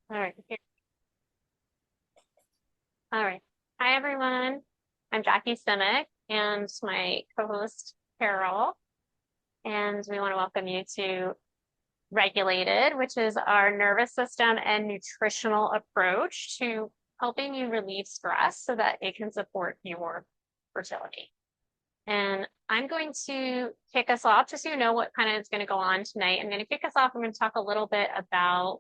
All right. All right. Hi, everyone. I'm Jackie Simek and my co-host, Carol. And we want to welcome you to Regulated, which is our nervous system and nutritional approach to helping you relieve stress so that it can support your fertility. And I'm going to kick us off, just so you know what kind of is going to go on tonight. I'm going to kick us off. I'm going to talk a little bit about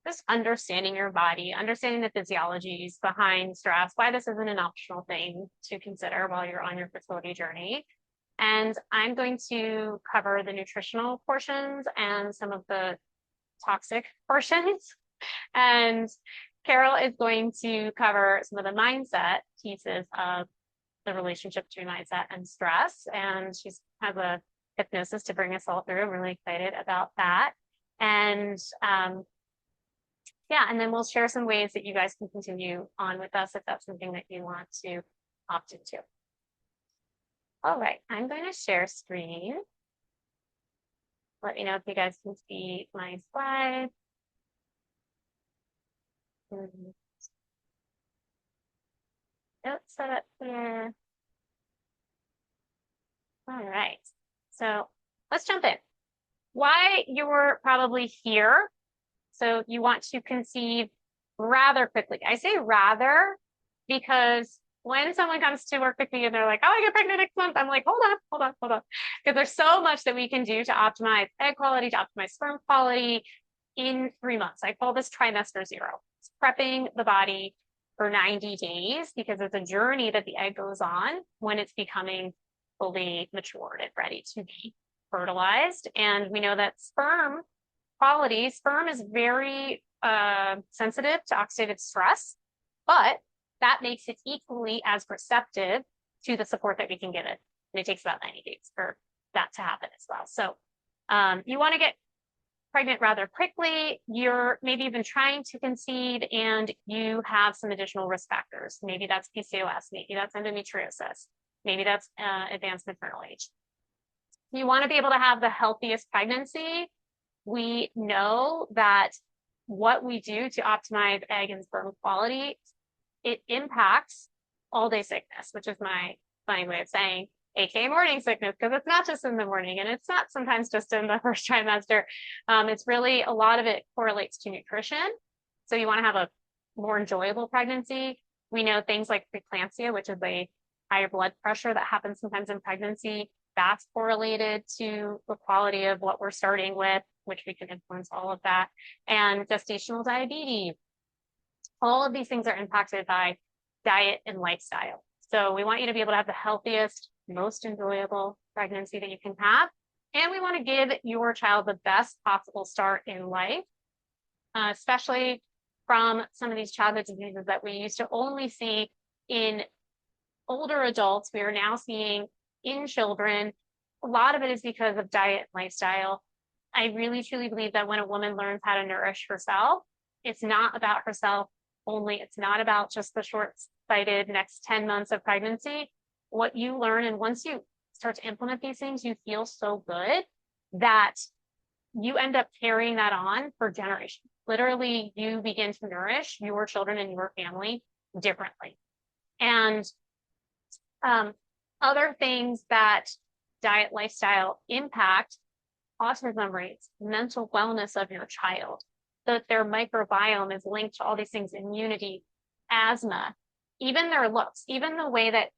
just understanding your body, understanding the physiologies behind stress, why this isn't an optional thing to consider while you're on your fertility journey. And I'm going to cover the nutritional portions and some of the toxic portions. And Carol is going to cover some of the mindset pieces of the relationship between mindset and stress. And she has a hypnosis to bring us all through. I'm really excited about that. And yeah, and then we'll share some ways that you guys can continue on with us if that's something that you want to opt into. All right, I'm going to share screen. Let me know if you guys can see my slides. Notes set up here. All right, so let's jump in. Why you're probably here. So you want to conceive rather quickly. I say rather because when someone comes to work with me and they're like, oh, I get pregnant next month, I'm like, hold on. Because there's so much that we can do to optimize egg quality, to optimize sperm quality in 3 months. I call this trimester zero. It's prepping the body for 90 days because it's a journey that the egg goes on when it's becoming fully matured and ready to be fertilized. And we know that sperm is very sensitive to oxidative stress, but that makes it equally as receptive to the support that we can give it. And it takes about 90 days for that to happen as well. So you want to get pregnant rather quickly. You're maybe even trying to conceive and you have some additional risk factors. Maybe that's PCOS, maybe that's endometriosis, maybe that's advanced maternal age. You want to be able to have the healthiest pregnancy. We know that what we do to optimize egg and sperm quality, it impacts all-day sickness, which is my funny way of saying aka morning sickness, because it's not just in the morning and it's not sometimes just in the first trimester. It's really, a lot of it correlates to nutrition. So you want to have a more enjoyable pregnancy. We know things like preeclampsia, which is a higher blood pressure that happens sometimes in pregnancy. That's correlated to the quality of what we're starting with, which we can influence all of that. And gestational diabetes. All of these things are impacted by diet and lifestyle. So we want you to be able to have the healthiest, most enjoyable pregnancy that you can have. And we want to give your child the best possible start in life, especially from some of these childhood diseases that we used to only see in older adults. We are now seeing in children. A lot of it is because of diet and lifestyle. I really, truly believe that when a woman learns how to nourish herself, it's not about herself only. It's not about just the short-sighted next 10 months of pregnancy. What you learn, and once you start to implement these things, you feel so good that you end up carrying that on for generations. Literally, you begin to nourish your children and your family differently. And other things that diet, lifestyle impact: autism rates, mental wellness of your child, that their microbiome is linked to all these things, immunity, asthma, even their looks, even the way that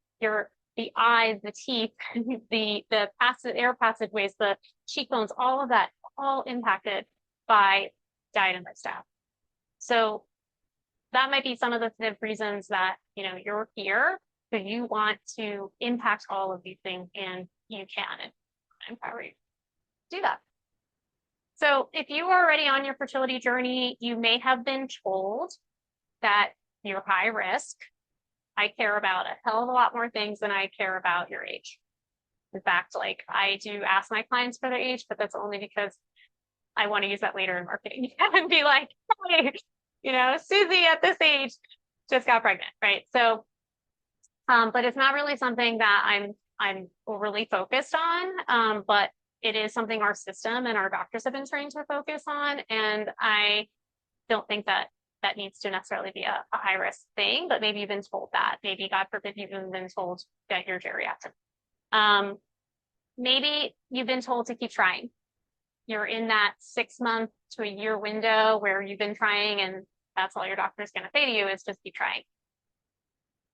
the eyes, the teeth, the air passageways, the cheekbones, all of that, all impacted by diet and lifestyle. So that might be some of the reasons that, you're here. So you want to impact all of these things, and you can, and I empower you to do that. So if you are already on your fertility journey, you may have been told that you're high risk. I care about a hell of a lot more things than I care about your age. In fact, I do ask my clients for their age, but that's only because I want to use that later in marketing and be like, hey, Susie at this age just got pregnant, right? So, but it's not really something that I'm overly focused on, but it is something our system and our doctors have been trained to focus on. And I don't think that that needs to necessarily be a high risk thing, but maybe you've been told that. Maybe, God forbid, you've even been told that you're geriatric. Maybe you've been told to keep trying. You're in that 6 month to a year window where you've been trying, and that's all your doctor's going to say to you is just keep trying.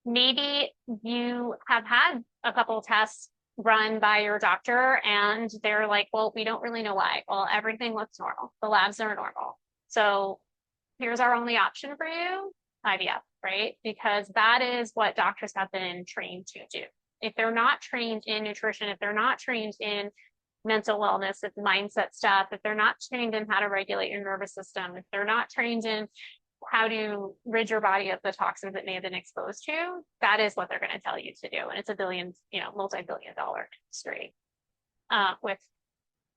Maybe you have had a couple of tests run by your doctor and they're like, well, we don't really know why. Well, everything looks normal. The labs are normal. So here's our only option for you, IVF, right? Because that is what doctors have been trained to do. If they're not trained in nutrition, if they're not trained in mental wellness, if mindset stuff, if they're not trained in how to regulate your nervous system, if they're not trained in how to rid your body of the toxins that may have been exposed to, that is what they're going to tell you to do. And it's a billion, multi-billion-dollar industry with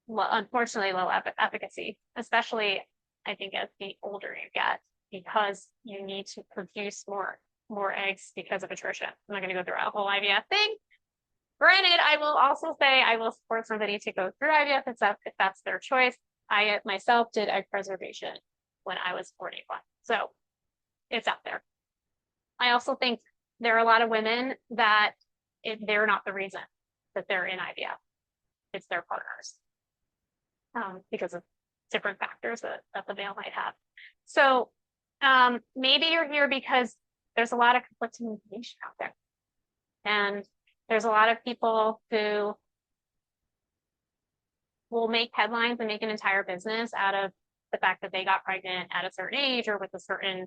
unfortunately low efficacy, especially I think as the older you get, because you need to produce more eggs because of attrition. I'm not going to go through a whole IVF thing. Granted, I will also say I will support somebody to go through IVF if that's their choice. I myself did egg preservation when I was 41. So it's out there. I also think there are a lot of women that they're not the reason that they're in IVF. It's their partners because of different factors that the male might have. So maybe you're here because there's a lot of conflicting information out there. And there's a lot of people who will make headlines and make an entire business out of the fact that they got pregnant at a certain age or with a certain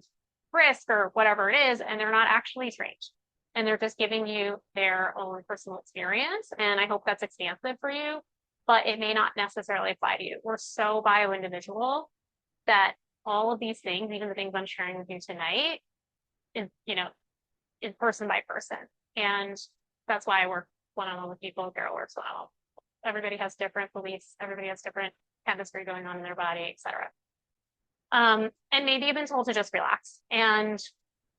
risk or whatever it is, and they're not actually trained. And they're just giving you their own personal experience. And I hope that's expansive for you, but it may not necessarily apply to you. We're so bio-individual that all of these things, even the things I'm sharing with you tonight, is person by person. And that's why I work one-on-one with people. Carol works one-on-one. Everybody has different beliefs. Everybody has different chemistry going on in their body, etc. And maybe you've been told to just relax. And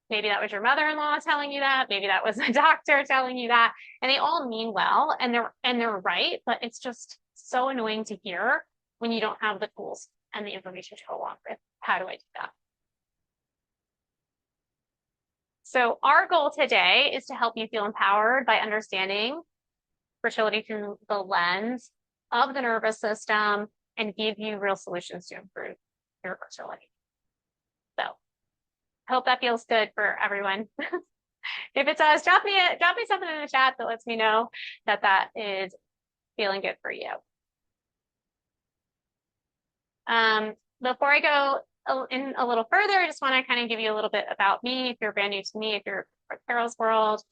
maybe that was your mother-in-law telling you that. Maybe that was a doctor telling you that. And they all mean well, and they're right. But it's just so annoying to hear when you don't have the tools and the information to go along with. How do I do that? So our goal today is to help you feel empowered by understanding fertility through the lens of the nervous system and give you real solutions to improve your fertility. So I hope that feels good for everyone. If it does, drop me something in the chat that lets me know that is feeling good for you. Before I go in a little further, I just want to kind of give you a little bit about me. If you're brand new to me, if you're from Carol's world,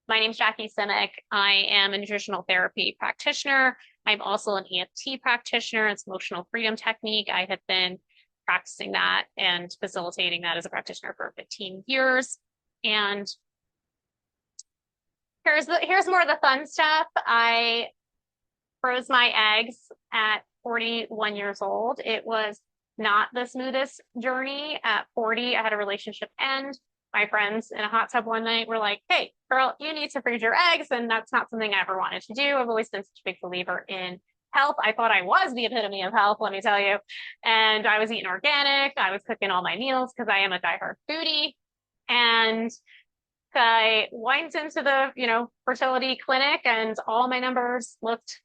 my name's Jackie Simek. I am a nutritional therapy practitioner. I'm also an EFT practitioner. It's emotional freedom technique. I have been practicing that and facilitating that as a practitioner for 15 years. And here's more of the fun stuff. I froze my eggs at 41 years old. It was not the smoothest journey. At 40, I had a relationship end. My friends in a hot tub one night were like, hey, girl, you need to freeze your eggs. And that's not something I ever wanted to do. I've always been such a big believer in health. I thought I was the epitome of health, let me tell you. And I was eating organic. I was cooking all my meals because I am a diehard foodie. And I went into the, fertility clinic and all my numbers looked,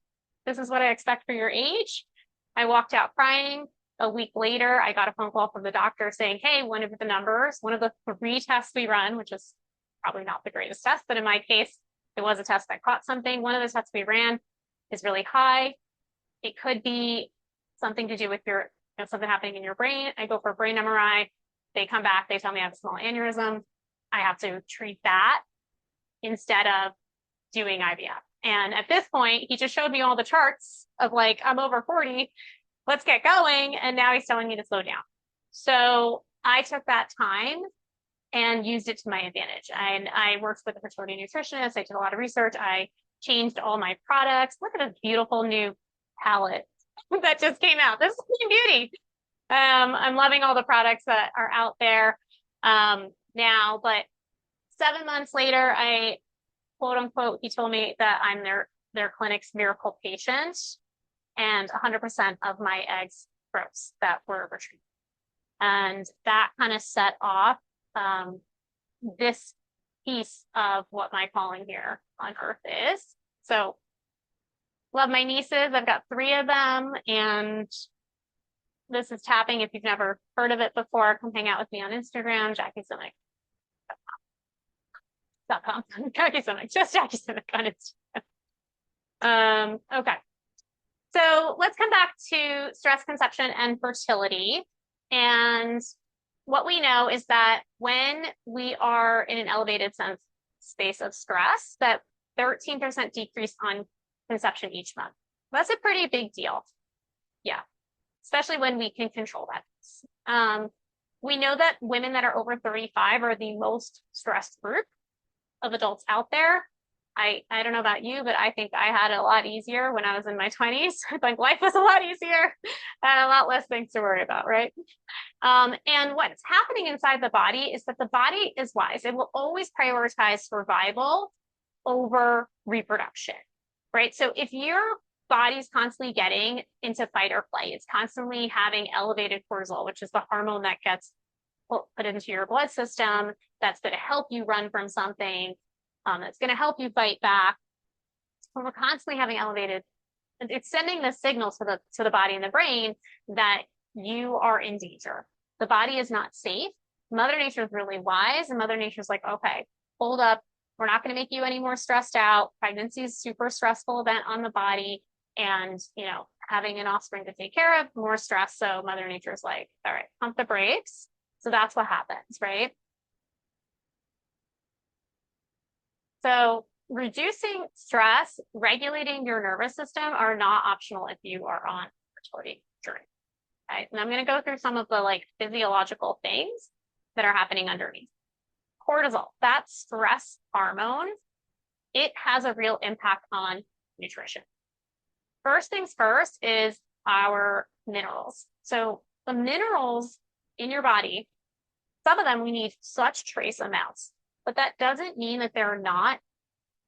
this is what I expect for your age. I walked out crying. A week later, I got a phone call from the doctor saying, hey, one of the 3 tests we run, which is probably not the greatest test, but in my case, it was a test that caught something. One of the tests we ran is really high. It could be something to do with something happening in your brain. I go for a brain MRI. They come back, they tell me I have a small aneurysm. I have to treat that instead of doing IVF. And at this point, he just showed me all the charts of like, I'm over 40. Let's get going. And now he's telling me to slow down. So I took that time and used it to my advantage. And I worked with a fertility nutritionist. I did a lot of research. I changed all my products. Look at this beautiful new palette that just came out. This is beauty. I'm loving all the products that are out there now, but 7 months later, I quote unquote, he told me that I'm their clinic's miracle patient. And 100% of my eggs froze that were retrieved. And that kind of set off this piece of what my calling here on earth is. So love my nieces. I've got 3 of them, and this is tapping. If you've never heard of it before, come hang out with me on Instagram, JackieSimek.com. Jackie Simek, just Jackie Simek on Instagram. Okay. So let's come back to stress, conception, and fertility. And what we know is that when we are in an elevated space of stress, that 13% decrease on conception each month. That's a pretty big deal. Yeah, especially when we can control that. We know that women that are over 35 are the most stressed group of adults out there. I don't know about you, but I think I had it a lot easier when I was in my 20s. I think life was a lot easier and a lot less things to worry about, right? And what's happening inside the body is that the body is wise. It will always prioritize survival over reproduction, right? So if your body's constantly getting into fight or flight, it's constantly having elevated cortisol, which is the hormone that gets put into your blood system that's going to help you run from something, that's going to help you fight back. When we're constantly having elevated, it's sending the signal to the body and the brain that you are in danger. The body is not safe. Mother Nature is really wise, and Mother Nature's like, okay, hold up. We're not going to make you any more stressed out. Pregnancy is a super stressful event on the body, and having an offspring to take care of, more stress. So Mother Nature's like, all right, pump the brakes. So that's what happens, right? So reducing stress, regulating your nervous system are not optional if you are on a fertility journey. Okay? And I'm going to go through some of the physiological things that are happening underneath. Cortisol, that stress hormone, it has a real impact on nutrition. First things first is our minerals. So the minerals in your body, some of them we need such trace amounts, but that doesn't mean that they're not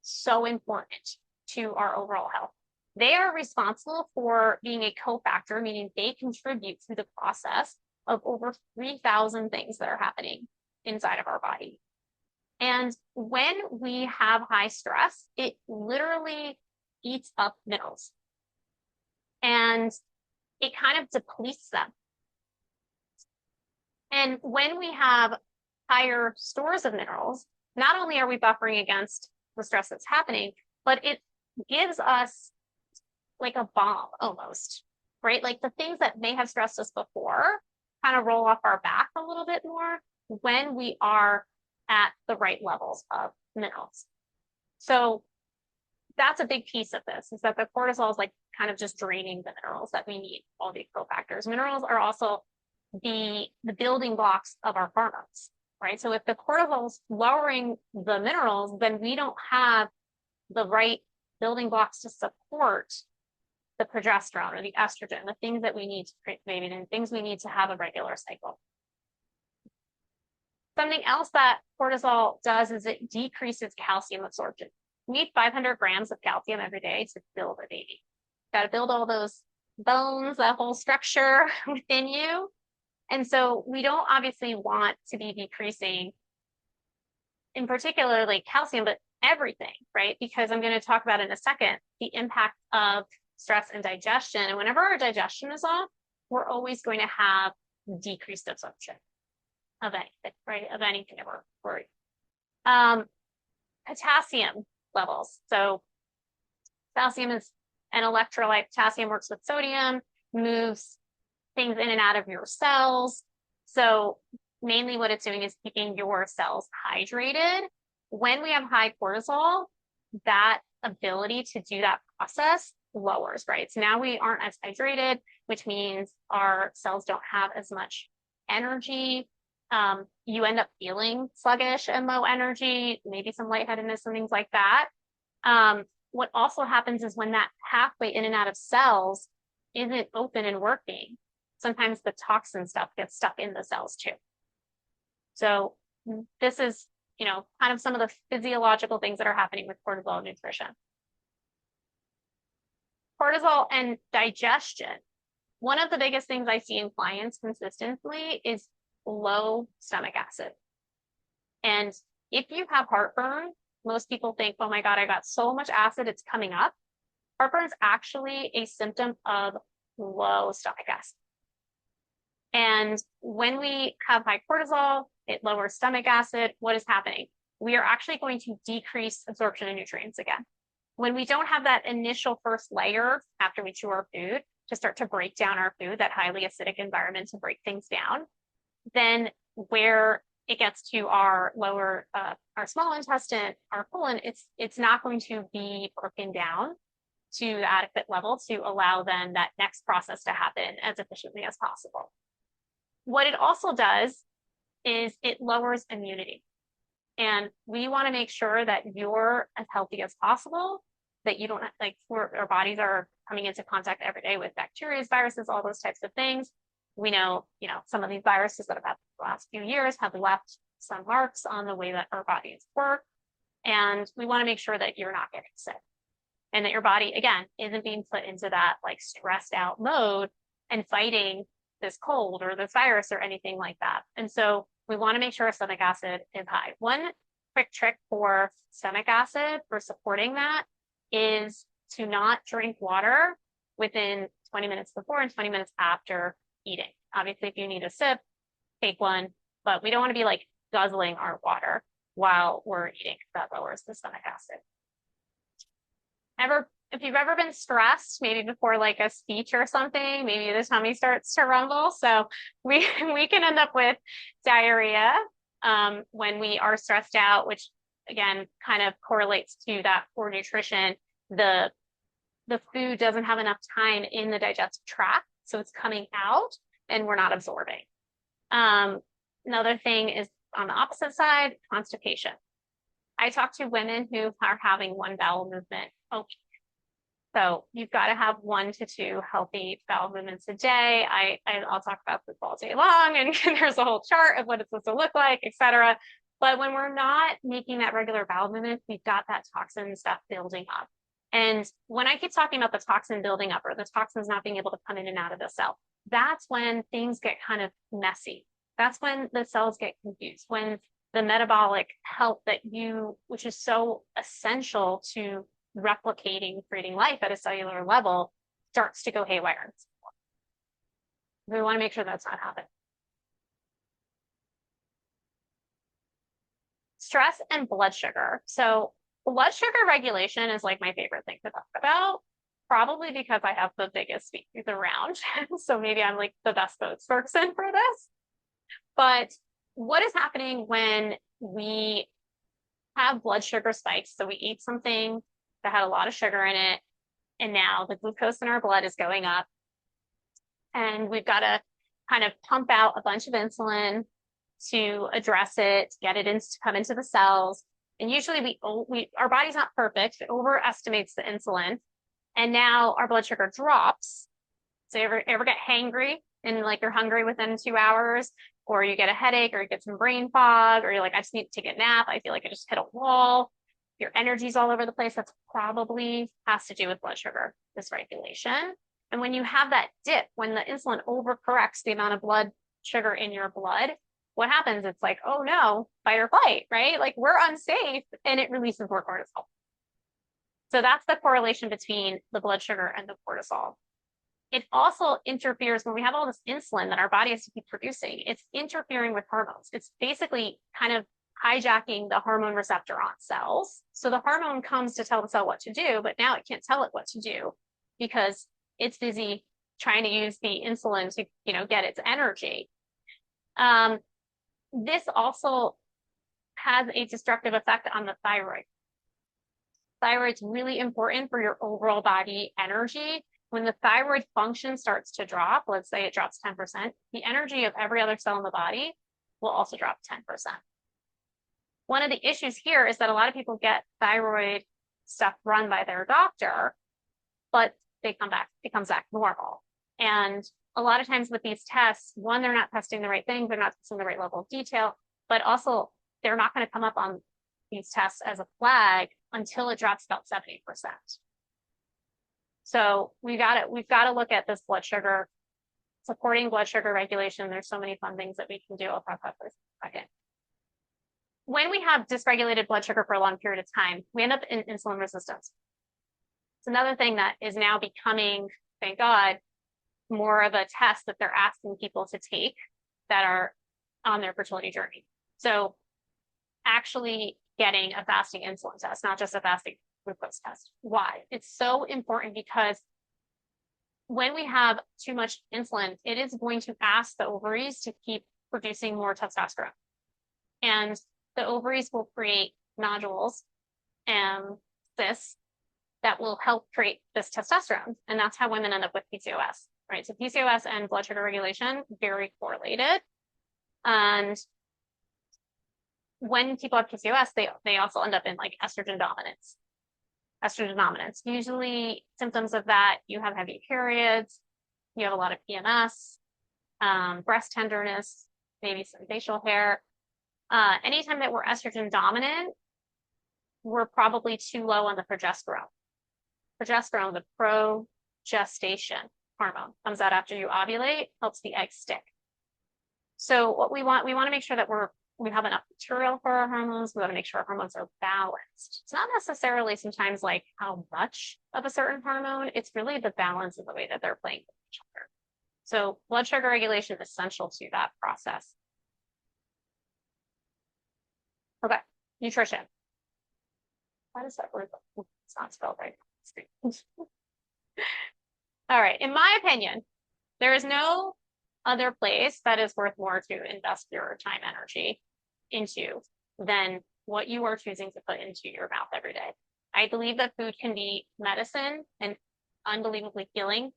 so important to our overall health. They are responsible for being a cofactor, meaning they contribute to the process of over 3,000 things that are happening inside of our body. And when we have high stress, it literally eats up minerals and it kind of depletes them. And when we have higher stores of minerals, not only are we buffering against the stress that's happening, but it gives us like a bomb almost, right? Like the things that may have stressed us before kind of roll off our back a little bit more when we are at the right levels of minerals. So that's a big piece of this, is that the cortisol is like kind of just draining the minerals that we need, all these cofactors. Minerals are also the building blocks of our hormones, right? So if the cortisol is lowering the minerals, then we don't have the right building blocks to support the progesterone or the estrogen, the things that we need to create baby and things we need to have a regular cycle. Something else that cortisol does is it decreases calcium absorption. We need 500 grams of calcium every day to build a baby. Got to build all those bones, that whole structure within you. And so we don't obviously want to be decreasing, in particular, like calcium, but everything, right? Because I'm going to talk about in a second the impact of stress and digestion. And whenever our digestion is off, we're always going to have decreased absorption of anything, right? Of anything that we're worried. Potassium levels. So potassium is an electrolyte. Potassium works with sodium, moves things in and out of your cells. So mainly what it's doing is keeping your cells hydrated. When we have high cortisol, that ability to do that process lowers, right? So now we aren't as hydrated, which means our cells don't have as much energy. You end up feeling sluggish and low energy, maybe some lightheadedness and things like that. What also happens is when that pathway in and out of cells isn't open and working, sometimes the toxin stuff gets stuck in the cells too. So this is, kind of some of the physiological things that are happening with cortisol and nutrition. Cortisol and digestion. One of the biggest things I see in clients consistently is low stomach acid. And if you have heartburn, most people think, oh my God, I got so much acid, it's coming up. Heartburn is actually a symptom of low stomach acid. And when we have high cortisol, it lowers stomach acid. What is happening? We are actually going to decrease absorption of nutrients again. When we don't have that initial first layer after we chew our food to start to break down our food, that highly acidic environment to break things down, then where it gets to our lower, our small intestine, our colon, it's not going to be broken down to the adequate level to allow then that next process to happen as efficiently as possible. What it also does is it lowers immunity. And we want to make sure that you're as healthy as possible, that you don't our bodies are coming into contact every day with bacteria, viruses, all those types of things. We know, some of these viruses that have happened the last few years have left some marks on the way that our bodies work. And we want to make sure that you're not getting sick and that your body, again, isn't being put into that stressed out mode and fighting this cold or this virus or anything like that. And so we want to make sure our stomach acid is high. One quick trick for stomach acid for supporting that is to not drink water within 20 minutes before and 20 minutes after eating. Obviously, if you need a sip, take one, but we don't want to be guzzling our water while we're eating. That lowers the stomach acid. If you've ever been stressed, maybe before a speech or something, maybe the tummy starts to rumble. So we can end up with diarrhea when we are stressed out, which again kind of correlates to that poor nutrition. The food doesn't have enough time in the digestive tract, so it's coming out and we're not absorbing. Another thing is on the opposite side, constipation. I talk to women who are having one bowel movement a week. So you've got to have 1 to 2 healthy bowel movements a day. I'll talk about this all day long, and there's a whole chart of what it's supposed to look like, etc. But when we're not making that regular bowel movement, we've got that toxin stuff building up. And when I keep talking about the toxin building up or the toxins not being able to come in and out of the cell, that's when things get kind of messy. That's when the cells get confused, when the metabolic health which is so essential to replicating, creating life at a cellular level, starts to go haywire. We want to make sure that's not happening. Stress and blood sugar. So blood sugar regulation is my favorite thing to talk about, probably because I have the biggest speakers around. So maybe I'm the best spokesperson for this. But what is happening when we have blood sugar spikes? So we eat something that had a lot of sugar in it, and now the glucose in our blood is going up, and we've got to kind of pump out a bunch of insulin to address it, get it to come into the cells. And usually our body's not perfect. It overestimates the insulin, and now our blood sugar drops. So you ever get hangry and you're hungry within 2 hours, or you get a headache, or you get some brain fog, or you're I just need to take a nap. I feel like I just hit a wall. Your energy's all over the place. That's probably has to do with blood sugar dysregulation. And when you have that dip, when the insulin overcorrects the amount of blood sugar in your blood, what happens? It's oh no, fight or flight, right? We're unsafe, and it releases more cortisol. So that's the correlation between the blood sugar and the cortisol. It also interferes when we have all this insulin that our body has to keep producing. It's interfering with hormones. It's basically kind of hijacking the hormone receptor on cells. So the hormone comes to tell the cell what to do, but now it can't tell it what to do because it's busy trying to use the insulin to, get its energy. This also has a destructive effect on the thyroid. Thyroid's really important for your overall body energy. When the thyroid function starts to drop, let's say it drops 10%, the energy of every other cell in the body will also drop 10%. One of the issues here is that a lot of people get thyroid stuff run by their doctor, but it comes back normal. And a lot of times with these tests, one, they're not testing the right things, they're not testing the right level of detail, but also they're not going to come up on these tests as a flag until it drops about 70%. So we've got to look at this blood sugar supporting blood sugar regulation. There's so many fun things that we can do. I'll talk about this in a second. When we have dysregulated blood sugar for a long period of time, we end up in insulin resistance. It's another thing that is now becoming, thank God, more of a test that they're asking people to take that are on their fertility journey. So actually getting a fasting insulin test, not just a fasting glucose test. Why? It's so important because when we have too much insulin, it is going to ask the ovaries to keep producing more testosterone. And the ovaries will create nodules and cysts that will help create this testosterone. And that's how women end up with PCOS, right? So PCOS and blood sugar regulation, very correlated. And when people have PCOS, they also end up in like estrogen dominance. Estrogen dominance. Usually symptoms of that, you have heavy periods, you have a lot of PMS, breast tenderness, maybe some facial hair. Anytime that we're estrogen dominant, we're probably too low on the progesterone. Progesterone, the progestation hormone, comes out after you ovulate, helps the egg stick. So what we want to make sure that we have enough material for our hormones. We want to make sure our hormones are balanced. It's not necessarily sometimes like how much of a certain hormone, it's really the balance of the way that they're playing with each other. So blood sugar regulation is essential to that process. Okay, nutrition. Why does that word, it's not spelled right. All right, in my opinion, there is no other place that is worth more to invest your time, energy into than what you are choosing to put into your mouth every day. I believe that food can be medicine and unbelievably healing.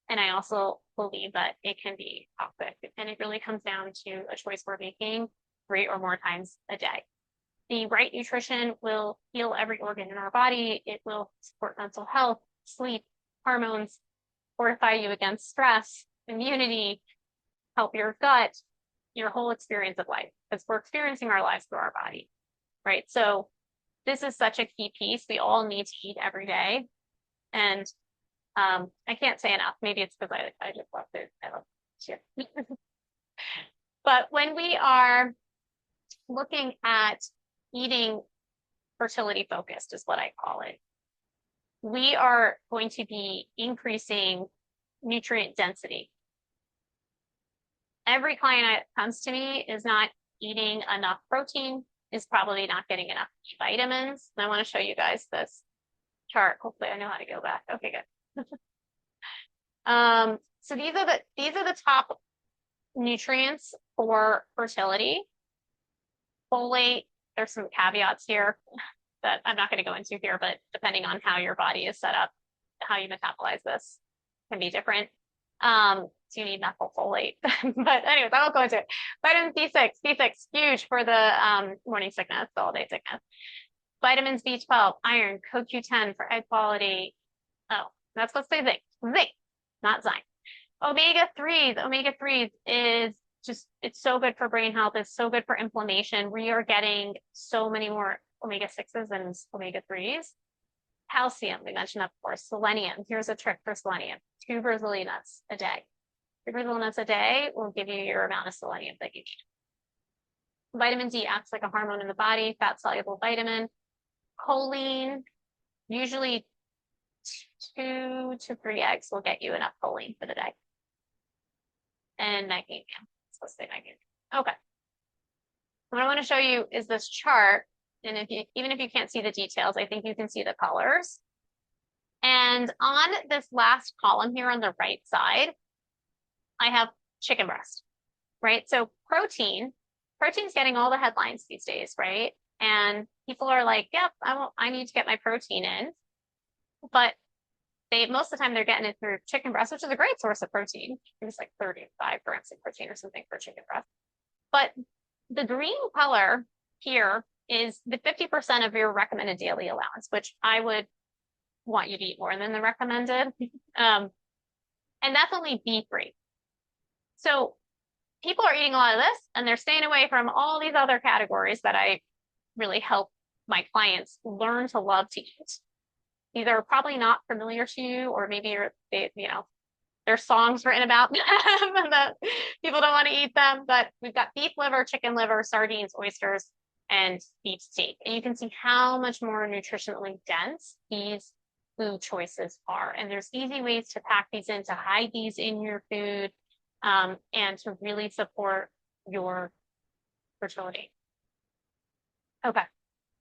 And I also believe that it can be toxic. And it really comes down to a choice we're making 3 or more times a day. The right nutrition will heal every organ in our body. It will support mental health, sleep, hormones, fortify you against stress, immunity, help your gut, your whole experience of life, because we're experiencing our lives through our body, right? So this is such a key piece. We all need to eat every day. And I can't say enough. Maybe it's because I just love food. I love shit. But when we are looking at eating fertility focused is what I call it, we are going to be increasing nutrient density. Every client that comes to me is not eating enough protein, is probably not getting enough vitamins. And I want to show you guys this chart. Hopefully I know how to go back. Okay, good. So these are the top nutrients for fertility. Folate, there's some caveats here that I'm not going to go into here, but depending on how your body is set up, how you metabolize this can be different. So you need methylfolate. But anyways, I won't go into it. Vitamin B6, huge for the morning sickness, the all-day sickness. Vitamins B12, iron, CoQ10 for egg quality. Oh, that's supposed to say zinc, not zinc. Omega-3s is just, it's so good for brain health. It's so good for inflammation. We are getting so many more omega-6s and omega-3s. Calcium, we mentioned that before. Selenium, here's a trick for selenium. 2 Brazilian nuts a day. 2 Brazilian nuts a day will give you your amount of selenium that you need. Vitamin D acts like a hormone in the body, fat-soluble vitamin. Choline, usually 2 to 3 eggs will get you enough choline for the day. And magnesium. Let's say magnesium. Okay. What I want to show you is this chart. And even if you can't see the details, I think you can see the colors. And on this last column here on the right side, I have chicken breast, right? So protein's getting all the headlines these days, right? And people are like, yep, I need to get my protein in. But most of the time they're getting it through chicken breast, which is a great source of protein. It's like 35 grams of protein or something for chicken breast. But the green color here is the 50% of your recommended daily allowance, which I would want you to eat more than the recommended. And that's only B3. So people are eating a lot of this and they're staying away from all these other categories that I really help my clients learn to love to eat. These are probably not familiar to you, or maybe There's songs written about them that people don't want to eat them, but we've got beef liver, chicken liver, sardines, oysters, and beef steak. And you can see how much more nutritionally dense these food choices are. And there's easy ways to pack these in, to hide these in your food, and to really support your fertility. Okay.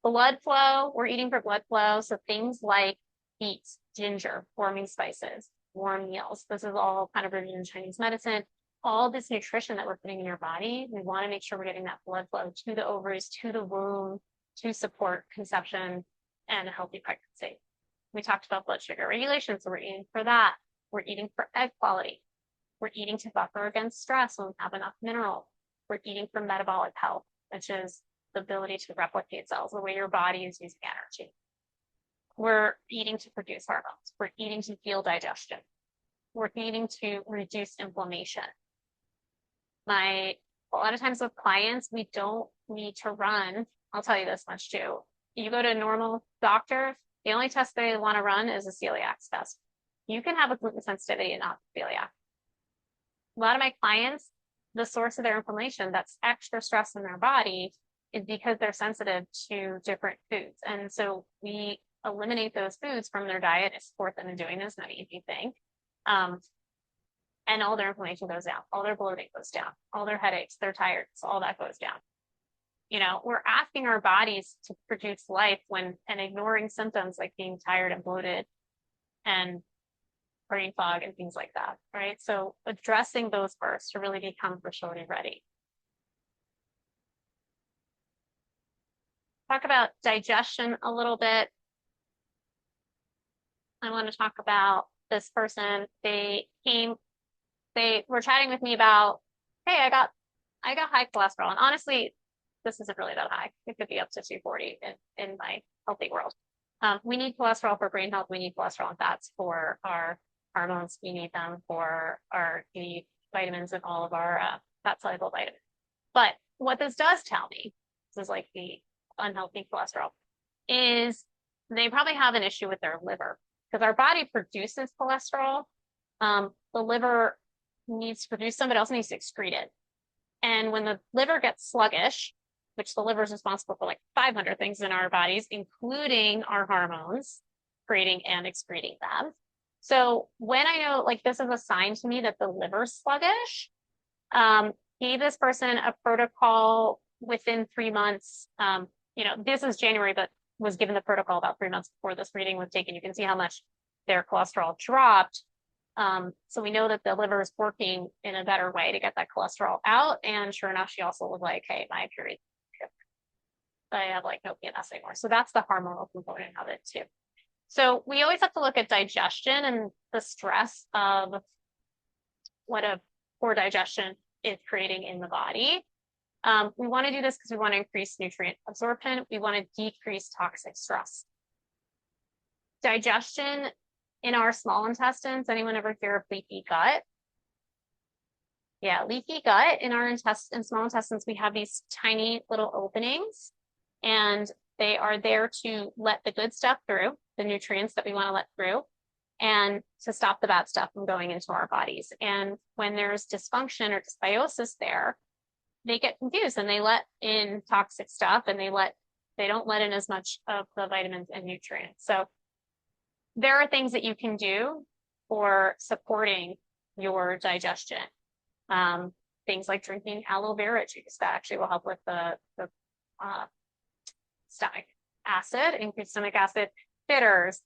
Blood flow, we're eating for blood flow. So things like beets, ginger, warming spices, warm meals. This is all kind of rooted in Chinese medicine. All this nutrition that we're putting in your body, we want to make sure we're getting that blood flow to the ovaries, to the womb, to support conception and a healthy pregnancy. We talked about blood sugar regulation, so we're eating for that. We're eating for egg quality. We're eating to buffer against stress when we have enough minerals. We're eating for metabolic health, which is the ability to replicate cells, the way your body is using energy. We're eating to produce hormones. We're eating to fuel digestion. We're eating to reduce inflammation. A lot of times with clients, we don't need to run. I'll tell you this much too. You go to a normal doctor, the only test they want to run is a celiac test. You can have a gluten sensitivity and not celiac. A lot of my clients, the source of their inflammation, that's extra stress in their body, is because they're sensitive to different foods. And so we eliminate those foods from their diet and support them in doing this, not an easy thing. And all their inflammation goes down, all their bloating goes down, all their headaches, their tiredness, all that goes down. You know, we're asking our bodies to produce life and ignoring symptoms like being tired and bloated and brain fog and things like that, right? So addressing those first to really become fertility ready. Talk about digestion a little bit. I want to talk about this person. They were chatting with me about, hey, I got high cholesterol. And honestly, this isn't really that high. It could be up to 240 in my healthy world. We need cholesterol for brain health. We need cholesterol and fats for our hormones. We need them for our vitamins and all of our fat soluble vitamins. But what this does tell me, this is like the unhealthy cholesterol, is they probably have an issue with their liver, because our body produces cholesterol. The liver needs to produce some, but also needs to excrete it. And when the liver gets sluggish, which the liver is responsible for like 500 things in our bodies, including our hormones, creating and excreting them. So when I know, like, this is a sign to me that the liver's sluggish, gave this person a protocol within 3 months. This is January, but was given the protocol about 3 months before this reading was taken. You can see how much their cholesterol dropped. So we know that the liver is working in a better way to get that cholesterol out. And sure enough, she also was like, hey, my period, I have like no PMS anymore. So that's the hormonal component of it too. So we always have to look at digestion and the stress of what a poor digestion is creating in the body. We want to do this because we want to increase nutrient absorption. We want to decrease toxic stress. Digestion in our small intestines. Anyone ever hear of leaky gut? Yeah, leaky gut. In our small intestines, we have these tiny little openings, and they are there to let the good stuff through, the nutrients that we want to let through, and to stop the bad stuff from going into our bodies. And when there's dysfunction or dysbiosis there, they get confused and they let in toxic stuff, and they don't let in as much of the vitamins and nutrients. So there are things that you can do for supporting your digestion. Things like drinking aloe vera juice that actually will help with the stomach acid, increased stomach acid. Bitters,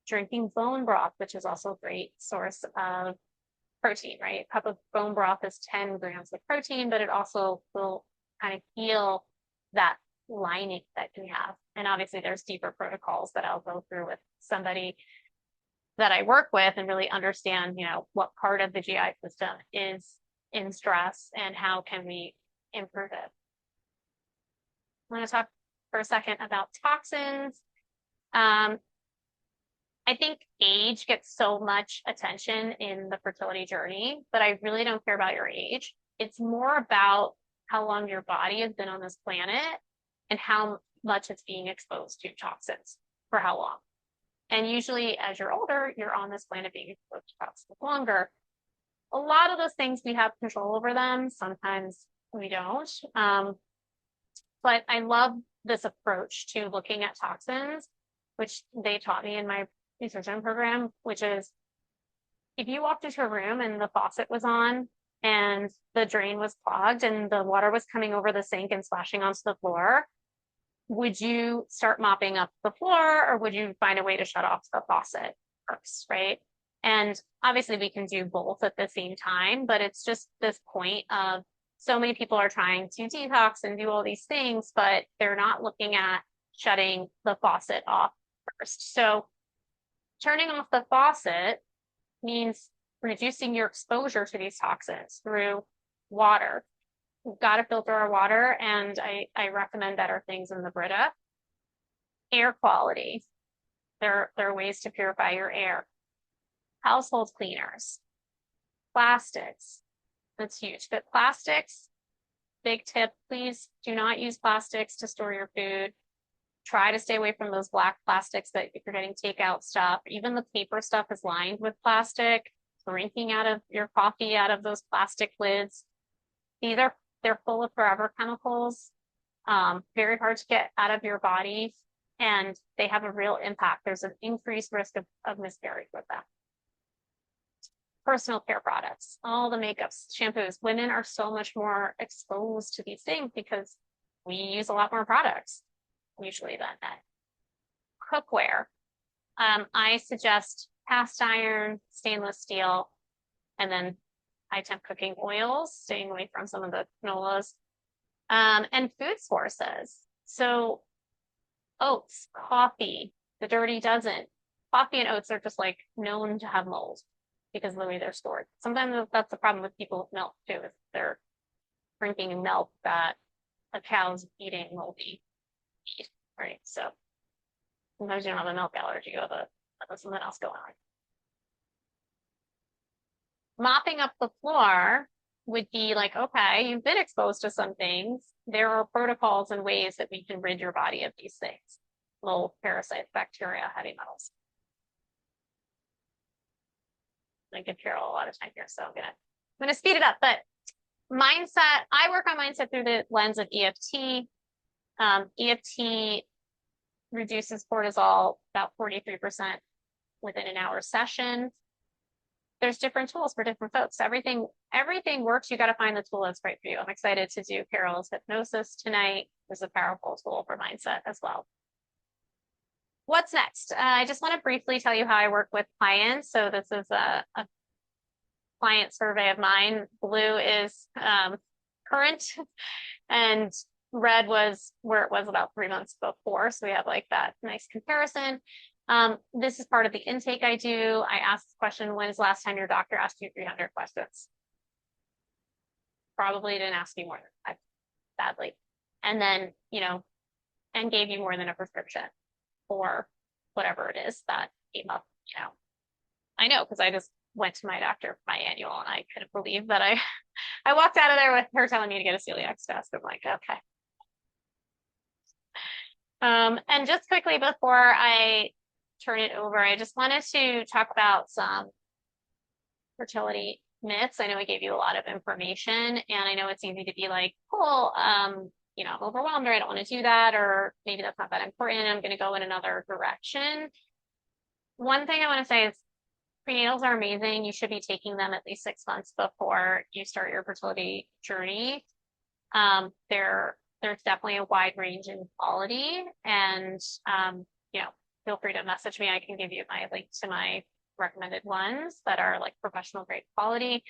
drinking bone broth, which is also a great source of protein, right? A cup of bone broth is 10 grams of protein, but it also will kind of heal that lining that you have. And obviously there's deeper protocols that I'll go through with somebody that I work with and really understand, what part of the GI system is in stress and how can we improve it. I'm going to talk for a second about toxins. I think age gets so much attention in the fertility journey, but I really don't care about your age. It's more about how long your body has been on this planet and how much it's being exposed to toxins for how long. And usually as you're older, you're on this planet being exposed to toxins longer. a lot of those things we have control over them. Sometimes we don't. But I love this approach to looking at toxins, which they taught me in my nutrition program, which is if you walked into a room and the faucet was on and the drain was clogged and the water was coming over the sink and splashing onto the floor, would you start mopping up the floor or would you find a way to shut off the faucet first, right? And obviously we can do both at the same time, but it's just this point of so many people are trying to detox and do all these things, but they're not looking at shutting the faucet off first. So turning off the faucet means reducing your exposure to these toxins through water. We've got to filter our water, and I recommend better things in the Brita. Air quality. There are ways to purify your air. Household cleaners. Plastics. That's huge. But plastics, big tip, please do not use plastics to store your food. Try to stay away from those black plastics that if you're getting takeout stuff, even the paper stuff is lined with plastic. Drinking out of your coffee out of those plastic lids. They're full of forever chemicals, very hard to get out of your body, and they have a real impact. There's an increased risk of miscarriage with them. Personal care products, all the makeups, shampoos. Women are so much more exposed to these things because we use a lot more products usually than men. Cookware. I suggest cast iron, stainless steel, and then high temp cooking oils, staying away from some of the canolas, and food sources. So oats, coffee, the dirty dozen. Coffee and oats are just like known to have mold because of the way they're stored. Sometimes that's the problem with people with milk too, is they're drinking milk that a cow's eating moldy feed, right? So sometimes you don't have a milk allergy, you have something else going on. Mopping up the floor would be like, okay, you've been exposed to some things. There are protocols and ways that we can rid your body of these things. Mold, parasites, bacteria, heavy metals. I give Carol a lot of time here, so I'm gonna speed it up. But mindset, I work on mindset through the lens of EFT. EFT reduces cortisol about 43% within an hour session. There's different tools for different folks. Everything works. You got to find the tool that's right for you. I'm excited to do Carol's hypnosis tonight. It's a powerful tool for mindset as well. What's next? I just want to briefly tell you how I work with clients. So this is a client survey of mine. Blue is current, and red was where it was about 3 months before. So we have like that nice comparison. This is part of the intake I do. I ask the question, when is the last time your doctor asked you 300 questions? Probably didn't ask you more than 5, sadly. And then, and gave you more than a prescription for whatever it is that came up, I know, because I just went to my doctor for my annual and I couldn't believe that I walked out of there with her telling me to get a celiac test. I'm like, okay. And just quickly before I turn it over, I just wanted to talk about some fertility myths. I know I gave you a lot of information, and I know it's easy to be like, cool, I'm overwhelmed, or I don't want to do that, or maybe that's not that important. I'm going to go in another direction. One thing I want to say is prenatals are amazing. You should be taking them at least 6 months before you start your fertility journey. There's definitely a wide range in quality, and feel free to message me. I can give you my link to my recommended ones that are like professional grade quality,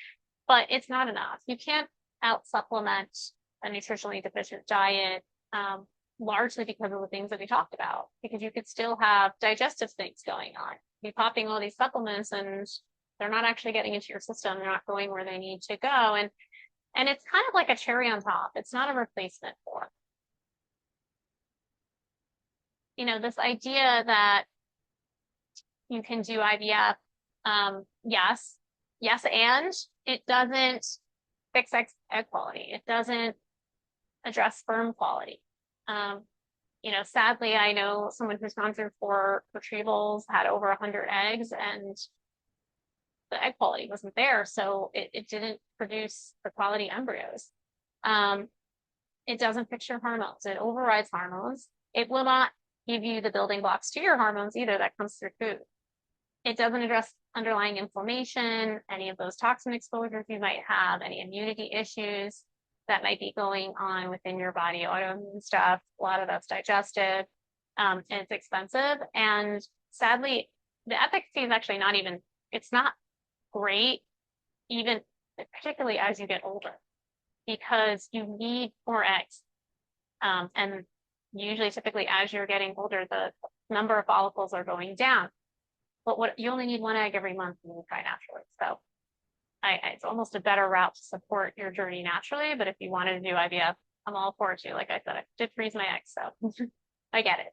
but it's not enough. You can't out supplement a nutritionally deficient diet, largely because of the things that we talked about, because you could still have digestive things going on. You're popping all these supplements and they're not actually getting into your system. They're not going where they need to go. And it's kind of like a cherry on top. It's not a replacement for, this idea that you can do IVF. Yes, and it doesn't fix egg quality. It doesn't address sperm quality. Sadly, I know someone who's gone through 4 retrievals, had over 100 eggs, and the egg quality wasn't there, so it didn't produce the quality embryos. It doesn't fix your hormones. It overrides hormones. It will not give you the building blocks to your hormones either that comes through food. It doesn't address underlying inflammation, any of those toxin exposures you might have, any immunity issues that might be going on within your body, autoimmune stuff. A lot of that's digestive, and it's expensive. And sadly, the efficacy is actually not even, it's not great, even particularly as you get older, because you need more eggs. And usually, typically, as you're getting older, the number of follicles are going down. But what you only need one egg every month and you try naturally. So it's almost a better route to support your journey naturally. But if you wanted to do IVF, I'm all for it too. Like I said, I did freeze my eggs, so I get it.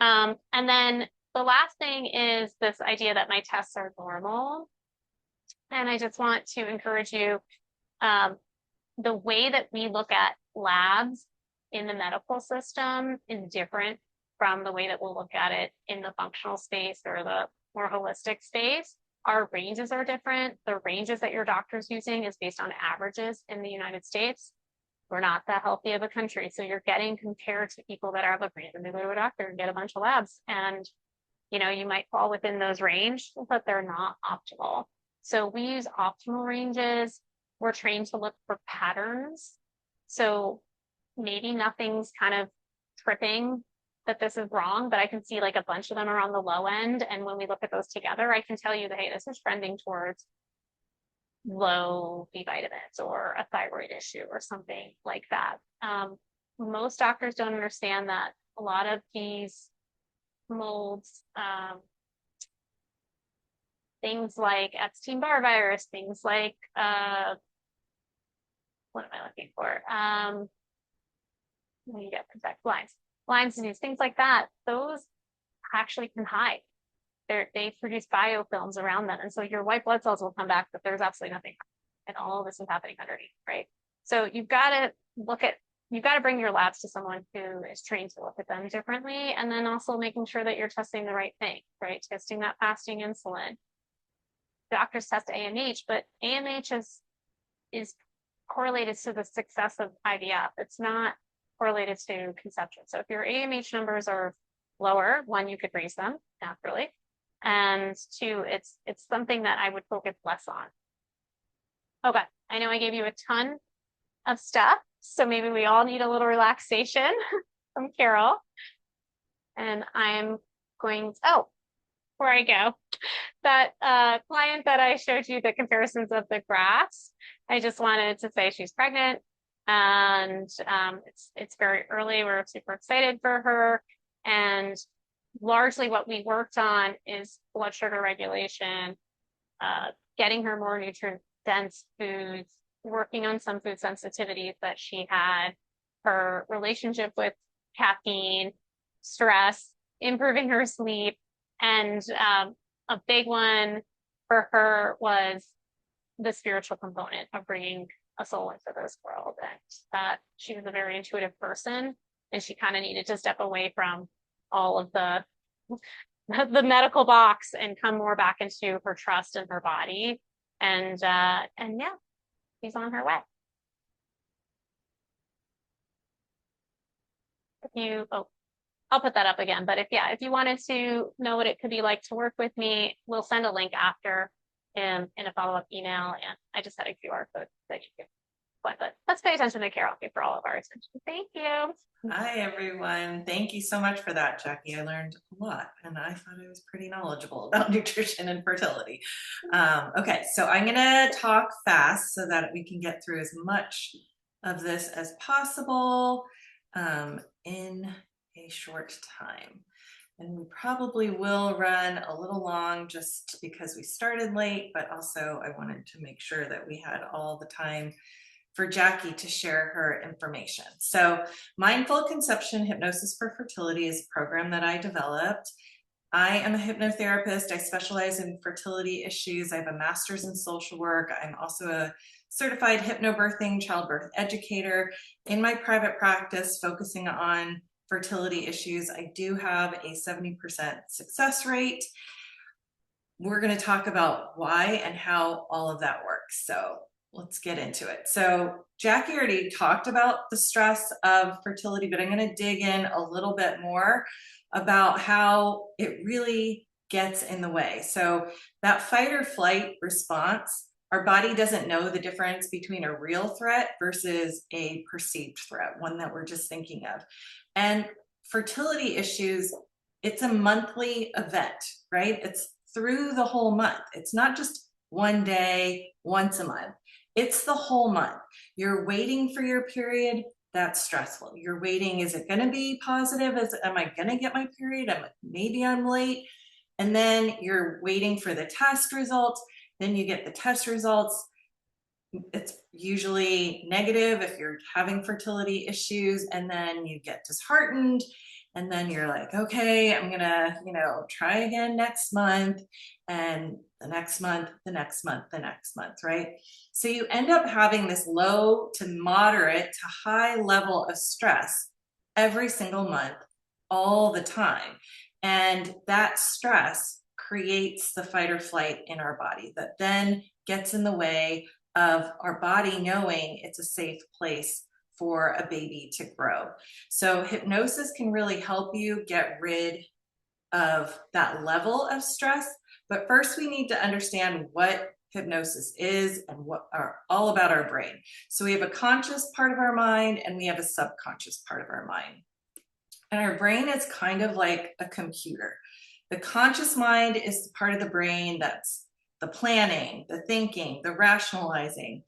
And then the last thing is this idea that my tests are normal. And I just want to encourage you, the way that we look at labs in the medical system is different from the way that we'll look at it in the functional space or the more holistic space. Our ranges are different. The ranges that your doctor's using is based on averages in the United States. We're not that healthy of a country. So you're getting compared to people that are of a reason to go to a doctor and get a bunch of labs. And, you know, you might fall within those range, but they're not optimal. So we use optimal ranges. We're trained to look for patterns. So maybe nothing's kind of tripping that this is wrong, but I can see like a bunch of them are on the low end. And when we look at those together, I can tell you that, hey, this is trending towards low B vitamins or a thyroid issue or something like that. Most doctors don't understand that a lot of these molds, things like Epstein-Barr virus, things like, what am I looking for? You get Lyme's disease, things like that, those actually can hide. They produce biofilms around them. And so your white blood cells will come back, but there's absolutely nothing. And all of this is happening underneath, right? So you've got to bring your labs to someone who is trained to look at them differently. And then also making sure that you're testing the right thing, right? Testing that fasting insulin. Doctors test AMH, but AMH is correlated to the success of IVF. It's not correlated to conception. So if your AMH numbers are lower, one, you could raise them naturally. And two, it's something that I would focus less on. Okay, I know I gave you a ton of stuff, so maybe we all need a little relaxation from Carol. And I'm going, before I go, that client that I showed you the comparisons of the graphs, I just wanted to say she's pregnant, and it's very early. We're super excited for her. And largely what we worked on is blood sugar regulation, getting her more nutrient-dense foods, working on some food sensitivities that she had, her relationship with caffeine, stress, improving her sleep. And a big one for her was the spiritual component of bringing a soul into this world. And that she was a very intuitive person, and she kind of needed to step away from all of the medical box and come more back into her trust in her body. And yeah, she's on her way. I'll put that up again. But if you wanted to know what it could be like to work with me, we'll send a link after in a follow-up email. And I just had a QR code that you can find. But let's pay attention to Carol for all of our attention. Thank you. Hi, everyone. Thank you so much for that, Jackie. I learned a lot, and I thought I was pretty knowledgeable about nutrition and fertility. Okay, so I'm going to talk fast so that we can get through as much of this as possible in a short time. And we probably will run a little long just because we started late, but also I wanted to make sure that we had all the time for Jackie to share her information. So Mindful Conception Hypnosis for Fertility is a program that I developed. I am a hypnotherapist. I specialize in fertility issues. I have a master's in social work. I'm also a certified hypnobirthing childbirth educator. In my private practice, focusing on fertility issues, I do have a 70% success rate. we're going to talk about why and how all of that works. So let's get into it. So Jackie already talked about the stress of fertility, but I'm going to dig in a little bit more about how it really gets in the way. So that fight or flight response, our body doesn't know the difference between a real threat versus a perceived threat, one that we're just thinking of. And fertility issues, it's a monthly event, right? It's through the whole month. It's not just one day, once a month. It's the whole month. You're waiting for your period. That's stressful. You're waiting. Is it going to be positive? Am I going to get my period? Maybe I'm late. And then you're waiting for the test results. Then you get the test results. It's usually negative if you're having fertility issues, and then you get disheartened, and then you're like, okay, I'm gonna, try again next month, and the next month, the next month, the next month, right? So you end up having this low to moderate to high level of stress every single month, all the time. And that stress creates the fight or flight in our body that then gets in the way of our body knowing it's a safe place for a baby to grow. So hypnosis can really help you get rid of that level of stress. But first we need to understand what hypnosis is and what are all about our brain. So we have a conscious part of our mind and we have a subconscious part of our mind. And our brain is kind of like a computer. The conscious mind is the part of the brain that's the planning, the thinking, the rationalizing,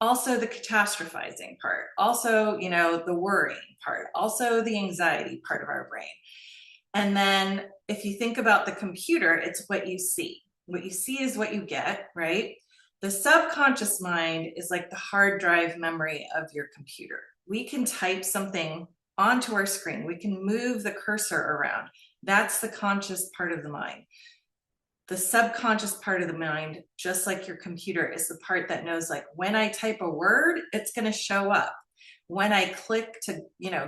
also the catastrophizing part, also, the worrying part, also the anxiety part of our brain. And then if you think about the computer, it's what you see. What you see is what you get, right? The subconscious mind is like the hard drive memory of your computer. We can type something onto our screen. We can move the cursor around. That's the conscious part of the mind. The subconscious part of the mind, just like your computer, is the part that knows, like, when I type a word, it's going to show up. When I click to,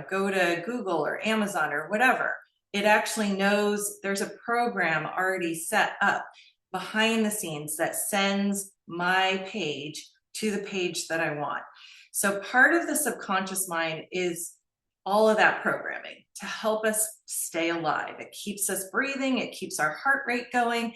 go to Google or Amazon or whatever, it actually knows there's a program already set up behind the scenes that sends my page to the page that I want. So part of the subconscious mind is all of that programming to help us stay alive. It keeps us breathing, it keeps our heart rate going,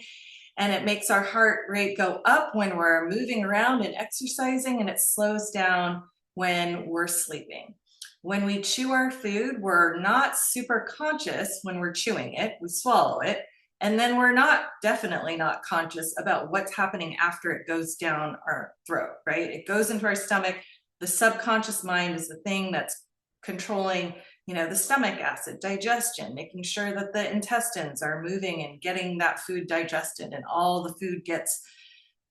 and it makes our heart rate go up when we're moving around and exercising, and it slows down when we're sleeping. When we chew our food, we're not super conscious when we're chewing it, we swallow it, and then we're definitely not conscious about what's happening after it goes down our throat, right? It goes into our stomach. The subconscious mind is the thing that's controlling, the stomach acid, digestion, making sure that the intestines are moving and getting that food digested, and all the food gets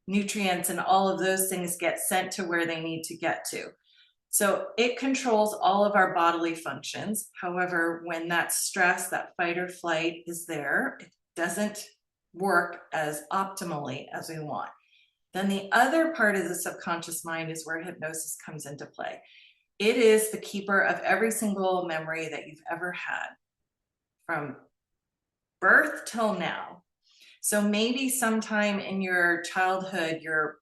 nutrients and all of those things get sent to where they need to get to. So it controls all of our bodily functions. However, when that stress, that fight or flight is there, it doesn't work as optimally as we want. Then the other part of the subconscious mind is where hypnosis comes into play. It is the keeper of every single memory that you've ever had from birth till now. So maybe sometime in your childhood, your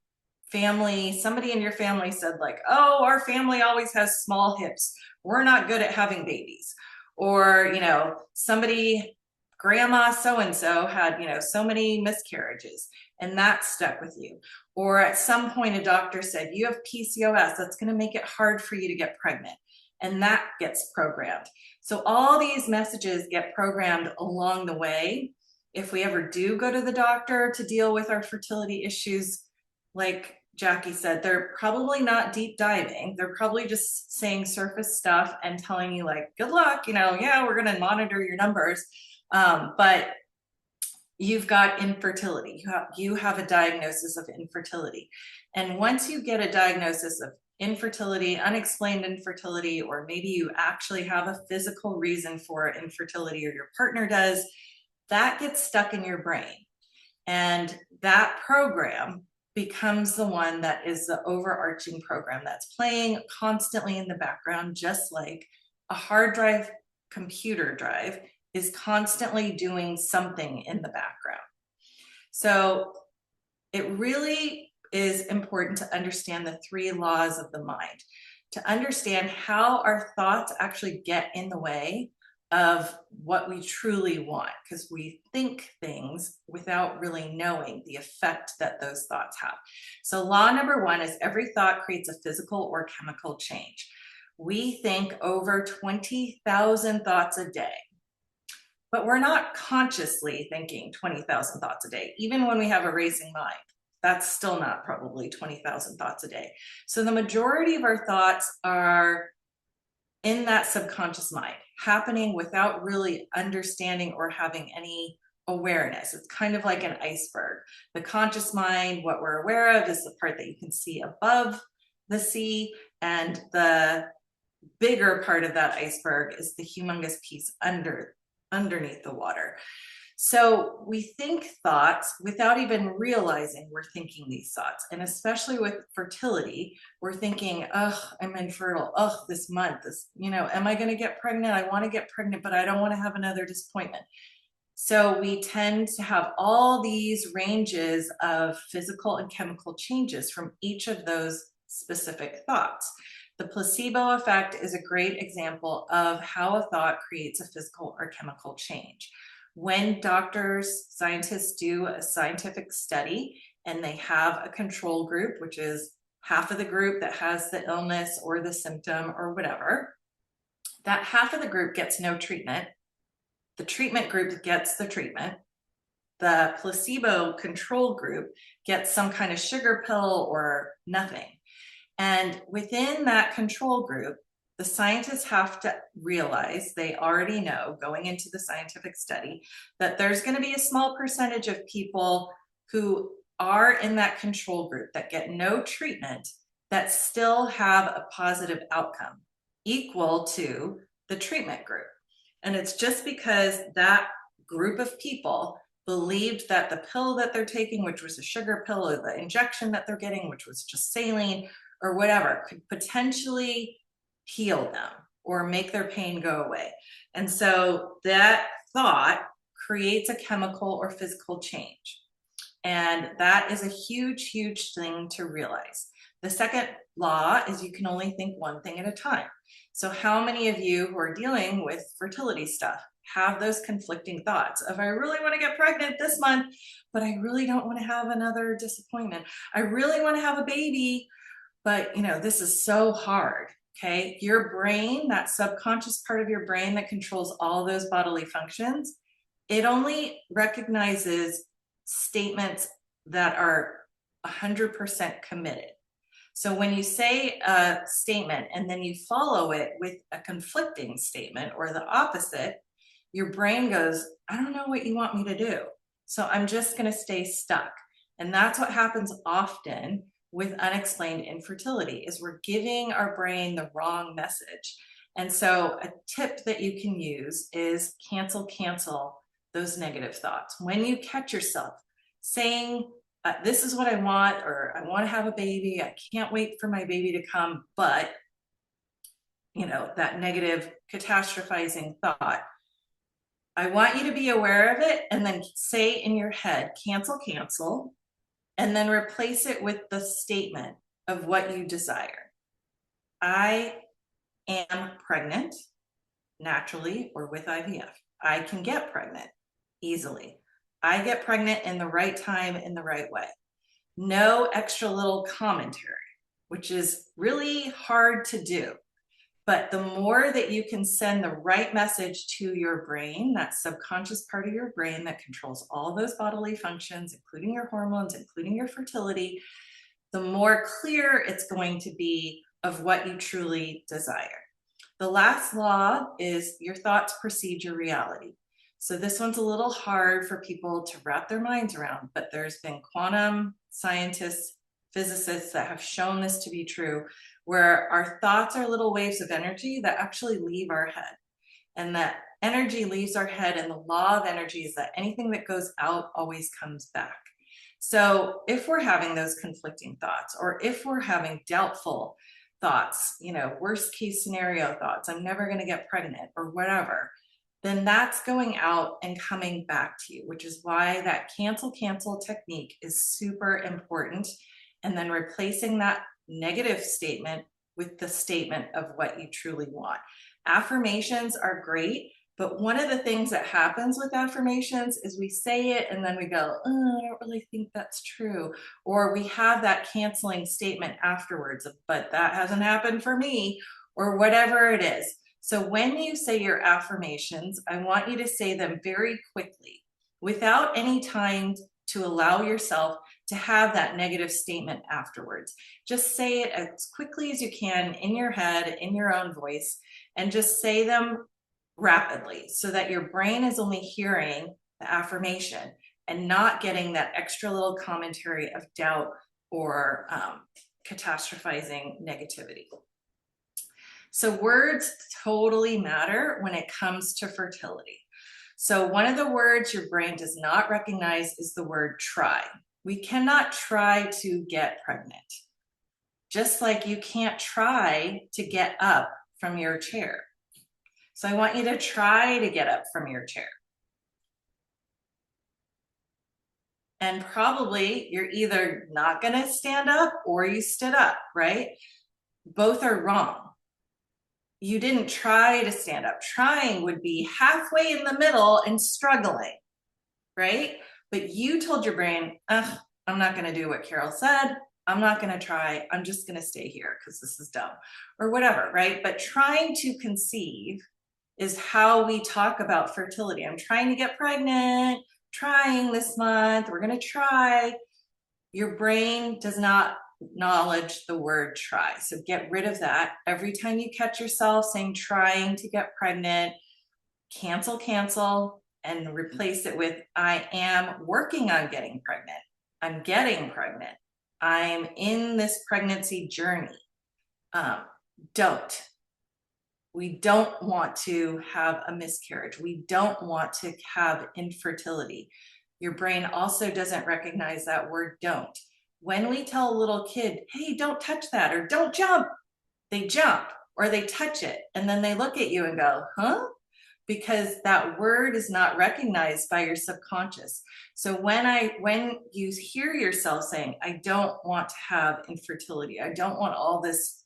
family, somebody in your family said, like, oh, our family always has small hips. We're not good at having babies. Or, somebody, grandma so-and-so had, so many miscarriages, and that stuck with you. Or at some point, a doctor said, you have PCOS, that's going to make it hard for you to get pregnant. And that gets programmed. So all these messages get programmed along the way. If we ever do go to the doctor to deal with our fertility issues, like Jackie said, they're probably not deep diving. They're probably just saying surface stuff and telling you, like, good luck, yeah, we're going to monitor your numbers. But you've got infertility. You have a diagnosis of infertility. And once you get a diagnosis of infertility, unexplained infertility, or maybe you actually have a physical reason for infertility, or your partner does, that gets stuck in your brain. And that program becomes the one that is the overarching program that's playing constantly in the background, just like a hard drive, computer drive is constantly doing something in the background. So it really is important to understand the 3 laws of the mind, to understand how our thoughts actually get in the way of what we truly want, because we think things without really knowing the effect that those thoughts have. So law number 1 is every thought creates a physical or chemical change. We think over 20,000 thoughts a day, but we're not consciously thinking 20,000 thoughts a day. Even when we have a racing mind, that's still not probably 20,000 thoughts a day. So the majority of our thoughts are in that subconscious mind, happening without really understanding or having any awareness. It's kind of like an iceberg. The conscious mind, what we're aware of, is the part that you can see above the sea, and the bigger part of that iceberg is the humongous piece underneath the water. So we think thoughts without even realizing we're thinking these thoughts. And especially with fertility, we're thinking, oh, I'm infertile. Oh, this month, am I going to get pregnant? I want to get pregnant, but I don't want to have another disappointment. So we tend to have all these ranges of physical and chemical changes from each of those specific thoughts. The placebo effect is a great example of how a thought creates a physical or chemical change. When doctors, scientists do a scientific study and they have a control group, which is half of the group that has the illness or the symptom or whatever, that half of the group gets no treatment. The treatment group gets the treatment. The placebo control group gets some kind of sugar pill or nothing. And within that control group, the scientists have to realize, they already know going into the scientific study, that there's going to be a small percentage of people who are in that control group that get no treatment that still have a positive outcome equal to the treatment group. And it's just because that group of people believed that the pill that they're taking, which was a sugar pill, or the injection that they're getting, which was just saline or whatever, could potentially heal them or make their pain go away. And so that thought creates a chemical or physical change. And that is a huge, huge thing to realize. The second law is you can only think one thing at a time. So how many of you who are dealing with fertility stuff have those conflicting thoughts of, I really want to get pregnant this month, but I really don't want to have another disappointment. I really want to have a baby, but this is so hard. Okay, your brain, that subconscious part of your brain that controls all those bodily functions, it only recognizes statements that are 100% committed. So when you say a statement and then you follow it with a conflicting statement or the opposite, your brain goes, I don't know what you want me to do, so I'm just going to stay stuck. And that's what happens often with unexplained infertility, is we're giving our brain the wrong message. And so a tip that you can use is cancel those negative thoughts. When you catch yourself saying, this is what I want, or I want to have a baby, I can't wait for my baby to come, but that negative catastrophizing thought, I want you to be aware of it and then say in your head, cancel, and then replace it with the statement of what you desire. I am pregnant naturally or with IVF. I can get pregnant easily. I get pregnant in the right time, in the right way. No extra little commentary, which is really hard to do. But the more that you can send the right message to your brain, that subconscious part of your brain that controls all those bodily functions, including your hormones, including your fertility, the more clear it's going to be of what you truly desire. The last law is your thoughts precede your reality. So this one's a little hard for people to wrap their minds around, but there's been quantum scientists, physicists that have shown this to be true, where our thoughts are little waves of energy that actually leave our head. And that energy leaves our head, and the law of energy is that anything that goes out always comes back. So if we're having those conflicting thoughts, or if we're having doubtful thoughts, worst case scenario thoughts, I'm never going to get pregnant or whatever, then that's going out and coming back to you, which is why that cancel technique is super important. And then replacing that negative statement with the statement of what you truly want. Affirmations are great, but one of the things that happens with affirmations is we say it and then we go, oh, I don't really think that's true. Or we have that canceling statement afterwards, but that hasn't happened for me, or whatever it is. So when you say your affirmations, I want you to say them very quickly without any time to allow yourself to have that negative statement afterwards. Just say it as quickly as you can in your head, in your own voice, and just say them rapidly so that your brain is only hearing the affirmation and not getting that extra little commentary of doubt or catastrophizing negativity. So words totally matter when it comes to fertility. So one of the words your brain does not recognize is the word try. We cannot try to get pregnant. Just like you can't try to get up from your chair. So I want you to try to get up from your chair. And probably you're either not going to stand up or you stood up, right? Both are wrong. You didn't try to stand up. Trying would be halfway in the middle and struggling, right? But you told your brain, I'm not going to do what Carol said. I'm not going to try. I'm just going to stay here because this is dumb or whatever, right? But trying to conceive is how we talk about fertility. I'm trying to get pregnant, trying this month. We're going to try. Your brain does not acknowledge the word try. So get rid of that. Every time you catch yourself saying trying to get pregnant, cancel, and replace it with I am working on getting pregnant. I'm getting pregnant. I'm in this pregnancy journey. We don't want to have a miscarriage. We don't want to have infertility. Your brain also doesn't recognize that word don't. When we tell a little kid, hey, don't touch that, or don't jump, they jump or they touch it. And then they look at you and go, huh? Because that word is not recognized by your subconscious. So when you hear yourself saying, I don't want to have infertility, I don't want all this,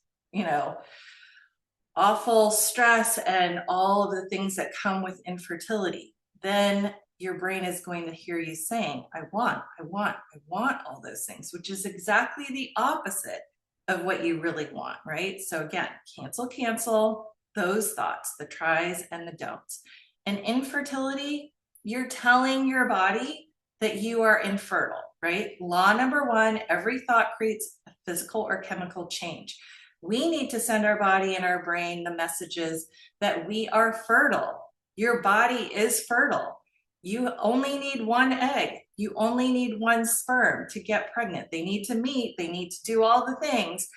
awful stress and all of the things that come with infertility, then your brain is going to hear you saying, I want all those things, which is exactly the opposite of what you really want, right? So again, cancel those thoughts, the tries and the don'ts. And infertility, you're telling your body that you are infertile, right? Law number one, every thought creates a physical or chemical change. We need to send our body and our brain the messages that we are fertile. Your body is fertile. You only need one egg. You only need one sperm to get pregnant. They need to meet, they need to do all the things.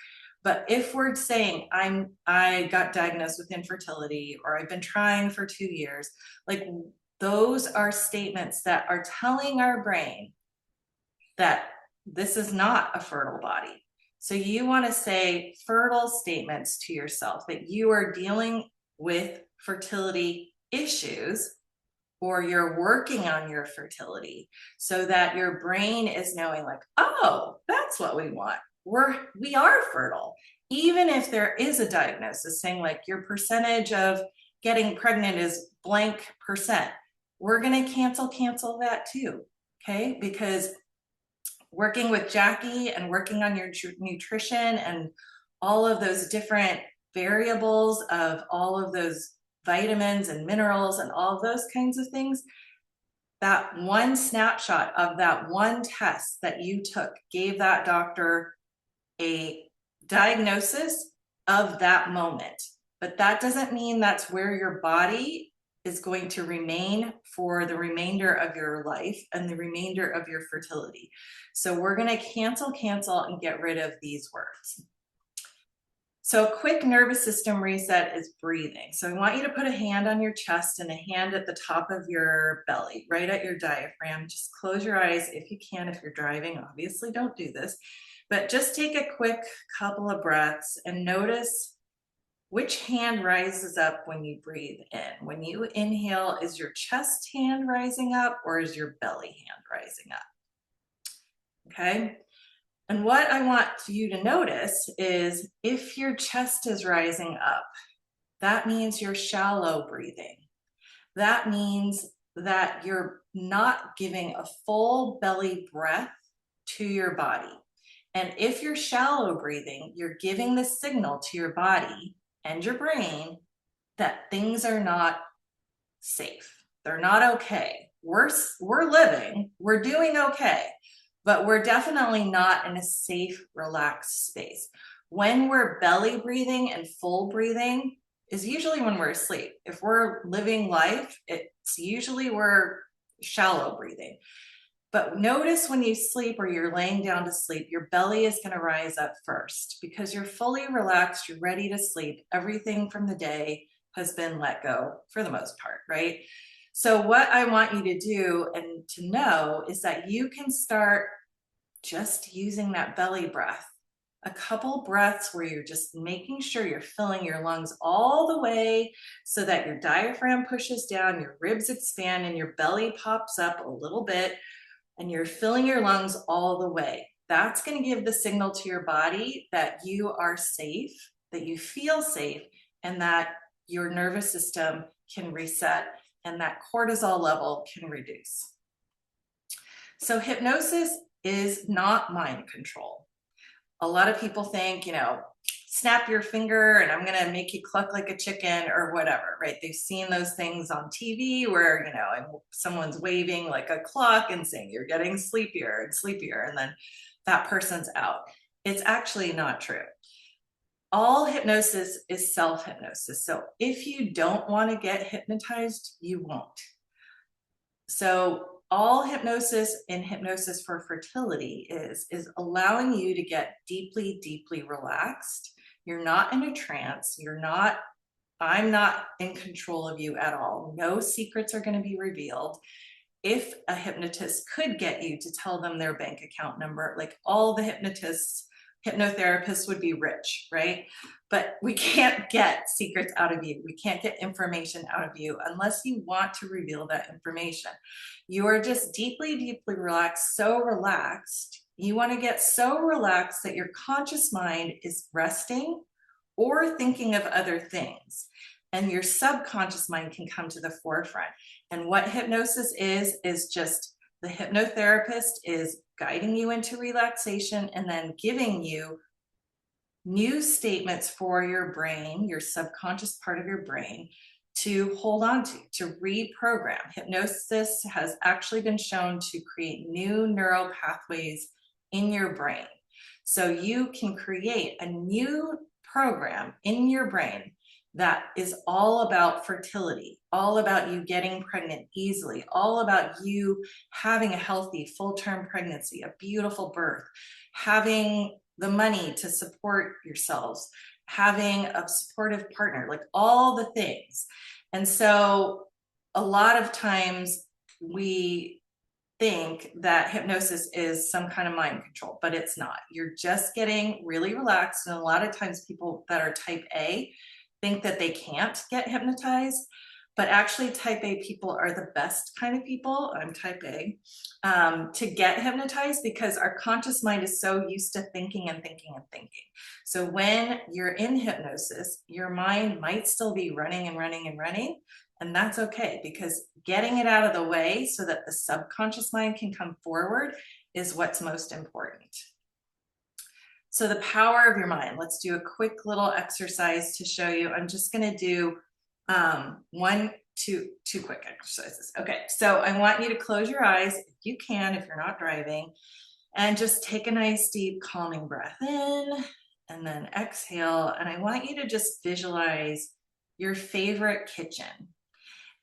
But if we're saying, I got diagnosed with infertility, or I've been trying for 2 years, like those are statements that are telling our brain that this is not a fertile body. So you want to say fertile statements to yourself that you are dealing with fertility issues, or you're working on your fertility, so that your brain is knowing like, oh, that's what we want. We are fertile. Even if there is a diagnosis saying like your percentage of getting pregnant is blank percent, we're going to cancel that too. Okay. Because working with Jackie and working on your nutrition and all of those different variables of all of those vitamins and minerals and all of those kinds of things, that one snapshot of that one test that you took gave that doctor a diagnosis of that moment. But that doesn't mean that's where your body is going to remain for the remainder of your life and the remainder of your fertility. So we're going to cancel and get rid of these words. So a quick nervous system reset is breathing. So I want you to put a hand on your chest and a hand at the top of your belly, right at your diaphragm. Just close your eyes if you can. If you're driving, obviously don't do this, but just take a quick couple of breaths and notice which hand rises up when you breathe in? When you inhale, is your chest hand rising up or is your belly hand rising up? Okay. And what I want you to notice is if your chest is rising up, that means you're shallow breathing. That means that you're not giving a full belly breath to your body. And if you're shallow breathing, you're giving the signal to your body and your brain that things are not safe. They're not okay. We're living, we're doing okay, but we're definitely not in a safe, relaxed space. When we're belly breathing and full breathing is usually when we're asleep. If we're living life, it's usually we're shallow breathing. But notice when you sleep or you're laying down to sleep, your belly is going to rise up first because you're fully relaxed, you're ready to sleep. Everything from the day has been let go for the most part, right? So what I want you to do and to know is that you can start just using that belly breath. A couple breaths where you're just making sure you're filling your lungs all the way so that your diaphragm pushes down, your ribs expand, and your belly pops up a little bit, and you're filling your lungs all the way. That's going to give the signal to your body that you are safe, that you feel safe, and that your nervous system can reset and that cortisol level can reduce. So hypnosis is not mind control. A lot of people think, snap your finger and I'm going to make you cluck like a chicken or whatever, right? They've seen those things on TV where, someone's waving like a clock and saying you're getting sleepier and sleepier, and then that person's out. It's actually not true. All hypnosis is self-hypnosis. So if you don't want to get hypnotized, you won't. So all hypnosis and hypnosis for fertility is allowing you to get deeply, deeply relaxed. You're not in a trance. I'm not in control of you at all. No secrets are going to be revealed. If a hypnotist could get you to tell them their bank account number, like all the hypnotherapists would be rich, right? But we can't get secrets out of you. We can't get information out of you unless you want to reveal that information. You are just deeply, deeply relaxed, so relaxed. You want to get so relaxed that your conscious mind is resting or thinking of other things. And your subconscious mind can come to the forefront. And what hypnosis is just the hypnotherapist is guiding you into relaxation and then giving you new statements for your brain, your subconscious part of your brain, to hold on to reprogram. Hypnosis has actually been shown to create new neural pathways in your brain. So you can create a new program in your brain that is all about fertility, all about you getting pregnant easily, all about you having a healthy full-term pregnancy, a beautiful birth, having the money to support yourselves, having a supportive partner, like all the things. And so a lot of times we think that hypnosis is some kind of mind control, but it's not. You're just getting really relaxed. And a lot of times people that are type A think that they can't get hypnotized, but actually type A people are the best kind of people. I'm type A, to get hypnotized because our conscious mind is so used to thinking and thinking and thinking. So when you're in hypnosis, your mind might still be running and running and running. And that's okay, because getting it out of the way so that the subconscious mind can come forward is what's most important. So the power of your mind. Let's do a quick little exercise to show you. I'm just going to do two quick exercises. Okay, so I want you to close your eyes if you can, if you're not driving, and just take a nice deep calming breath in and then exhale. And I want you to just visualize your favorite kitchen.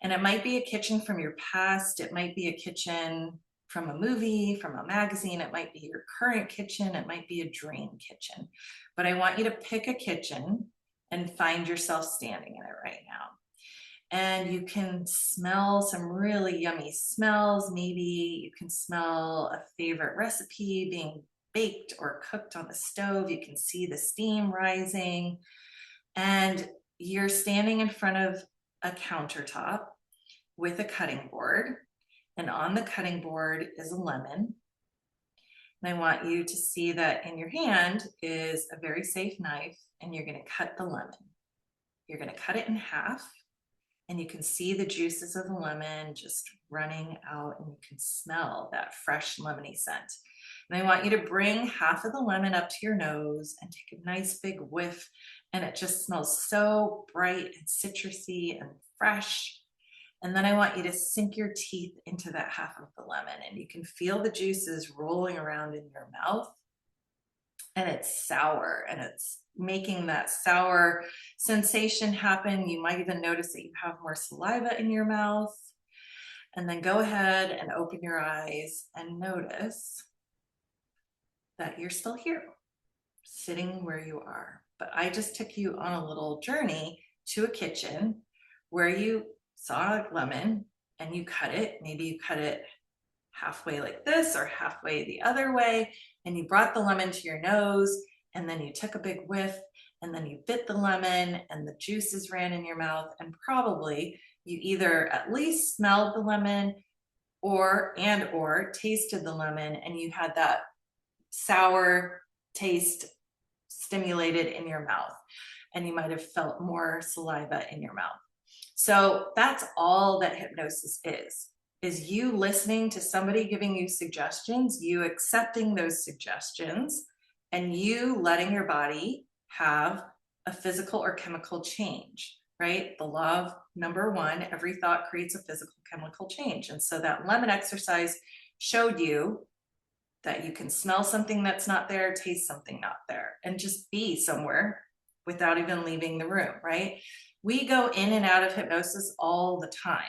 And it might be a kitchen from your past. It might be a kitchen from a movie, from a magazine. It might be your current kitchen. It might be a dream kitchen. But I want you to pick a kitchen and find yourself standing in it right now. And you can smell some really yummy smells. Maybe you can smell a favorite recipe being baked or cooked on the stove. You can see the steam rising. And you're standing in front of a countertop with a cutting board, and on the cutting board is a lemon. And I want you to see that in your hand is a very safe knife, and you're going to cut the lemon. You're going to cut it in half, and you can see the juices of the lemon just running out, and you can smell that fresh lemony scent. And I want you to bring half of the lemon up to your nose and take a nice big whiff, and it just smells so bright and citrusy and fresh. And then I want you to sink your teeth into that half of the lemon, and you can feel the juices rolling around in your mouth. And it's sour, and it's making that sour sensation happen. You might even notice that you have more saliva in your mouth. And then go ahead and open your eyes and notice that you're still here, sitting where you are. But I just took you on a little journey to a kitchen where you saw a lemon and you cut it. Maybe you cut it halfway like this or halfway the other way, and you brought the lemon to your nose, and then you took a big whiff, and then you bit the lemon and the juices ran in your mouth, and probably you either at least smelled the lemon or tasted the lemon, and you had that sour taste stimulated in your mouth, and you might have felt more saliva in your mouth. So that's all that hypnosis is you listening to somebody giving you suggestions, you accepting those suggestions, and you letting your body have a physical or chemical change, right? The law of number one, every thought creates a physical chemical change. And so that lemon exercise showed you that you can smell something that's not there, taste something not there, and just be somewhere without even leaving the room, right? We go in and out of hypnosis all the time.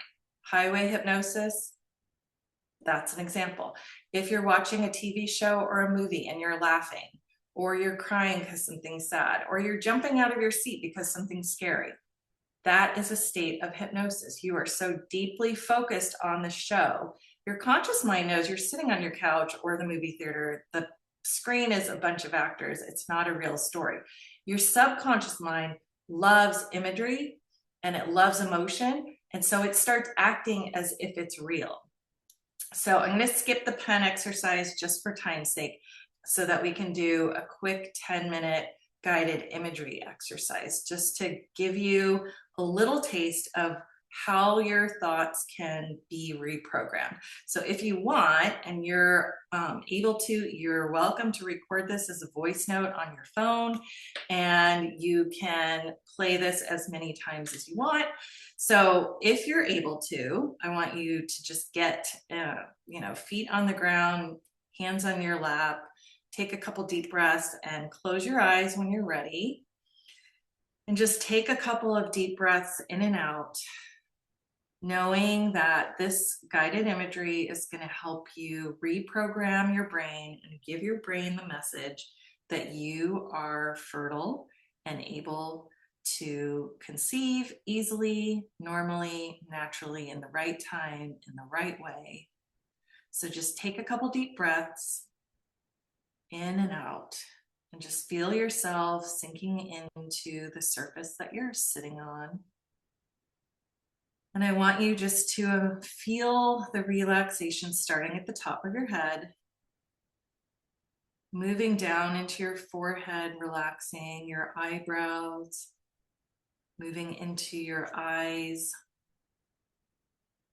Highway hypnosis, that's an example. If you're watching a TV show or a movie and you're laughing, or you're crying because something's sad, or you're jumping out of your seat because something's scary, that is a state of hypnosis. You are so deeply focused on the show. Your conscious mind knows you're sitting on your couch or the movie theater. The screen is a bunch of actors. It's not a real story. Your subconscious mind loves imagery and it loves emotion. And so it starts acting as if it's real. So I'm going to skip the pen exercise just for time's sake so that we can do a quick 10-minute guided imagery exercise just to give you a little taste of how your thoughts can be reprogrammed. So if you want and you're able to, you're welcome to record this as a voice note on your phone, and you can play this as many times as you want. So if you're able to, I want you to just get, feet on the ground, hands on your lap, take a couple deep breaths and close your eyes when you're ready. And just take a couple of deep breaths in and out, knowing that this guided imagery is going to help you reprogram your brain and give your brain the message that you are fertile and able to conceive easily, normally, naturally, in the right time, in the right way. So just take a couple deep breaths in and out, and just feel yourself sinking into the surface that you're sitting on. And I want you just to feel the relaxation starting at the top of your head, moving down into your forehead, relaxing your eyebrows, moving into your eyes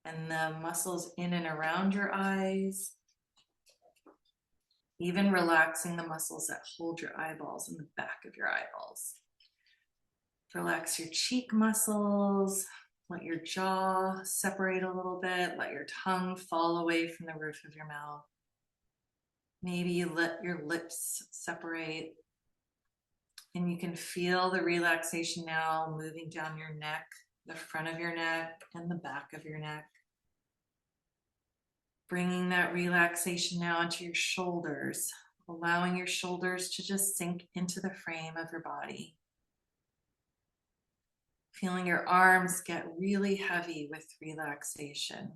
and the muscles in and around your eyes, even relaxing the muscles that hold your eyeballs in the back of your eyeballs. Relax your cheek muscles. Let your jaw separate a little bit. Let your tongue fall away from the roof of your mouth. Maybe you let your lips separate. And you can feel the relaxation now moving down your neck, the front of your neck, and the back of your neck. Bringing that relaxation now into your shoulders, allowing your shoulders to just sink into the frame of your body. Feeling your arms get really heavy with relaxation.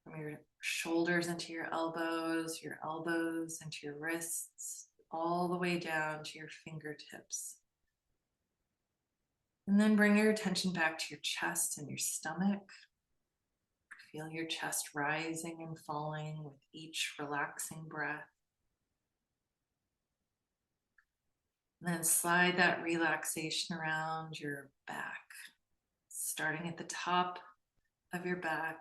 From your shoulders into your elbows into your wrists, all the way down to your fingertips. And then bring your attention back to your chest and your stomach. Feel your chest rising and falling with each relaxing breath. And then slide that relaxation around your back, starting at the top of your back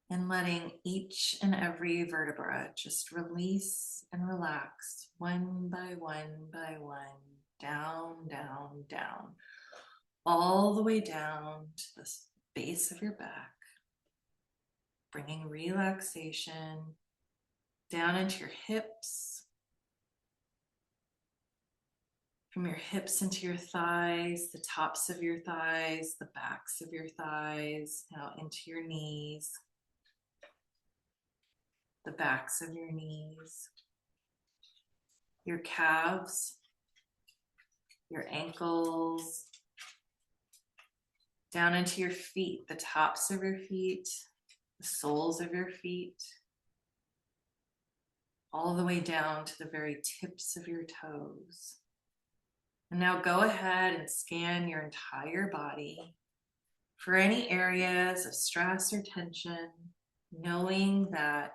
and letting each and every vertebra just release and relax one by one by one, down, down, down, all the way down to the base of your back, bringing relaxation down into your hips, from your hips into your thighs, the tops of your thighs, the backs of your thighs, now into your knees, the backs of your knees, your calves, your ankles, down into your feet, the tops of your feet, the soles of your feet, all the way down to the very tips of your toes. And now go ahead and scan your entire body for any areas of stress or tension, knowing that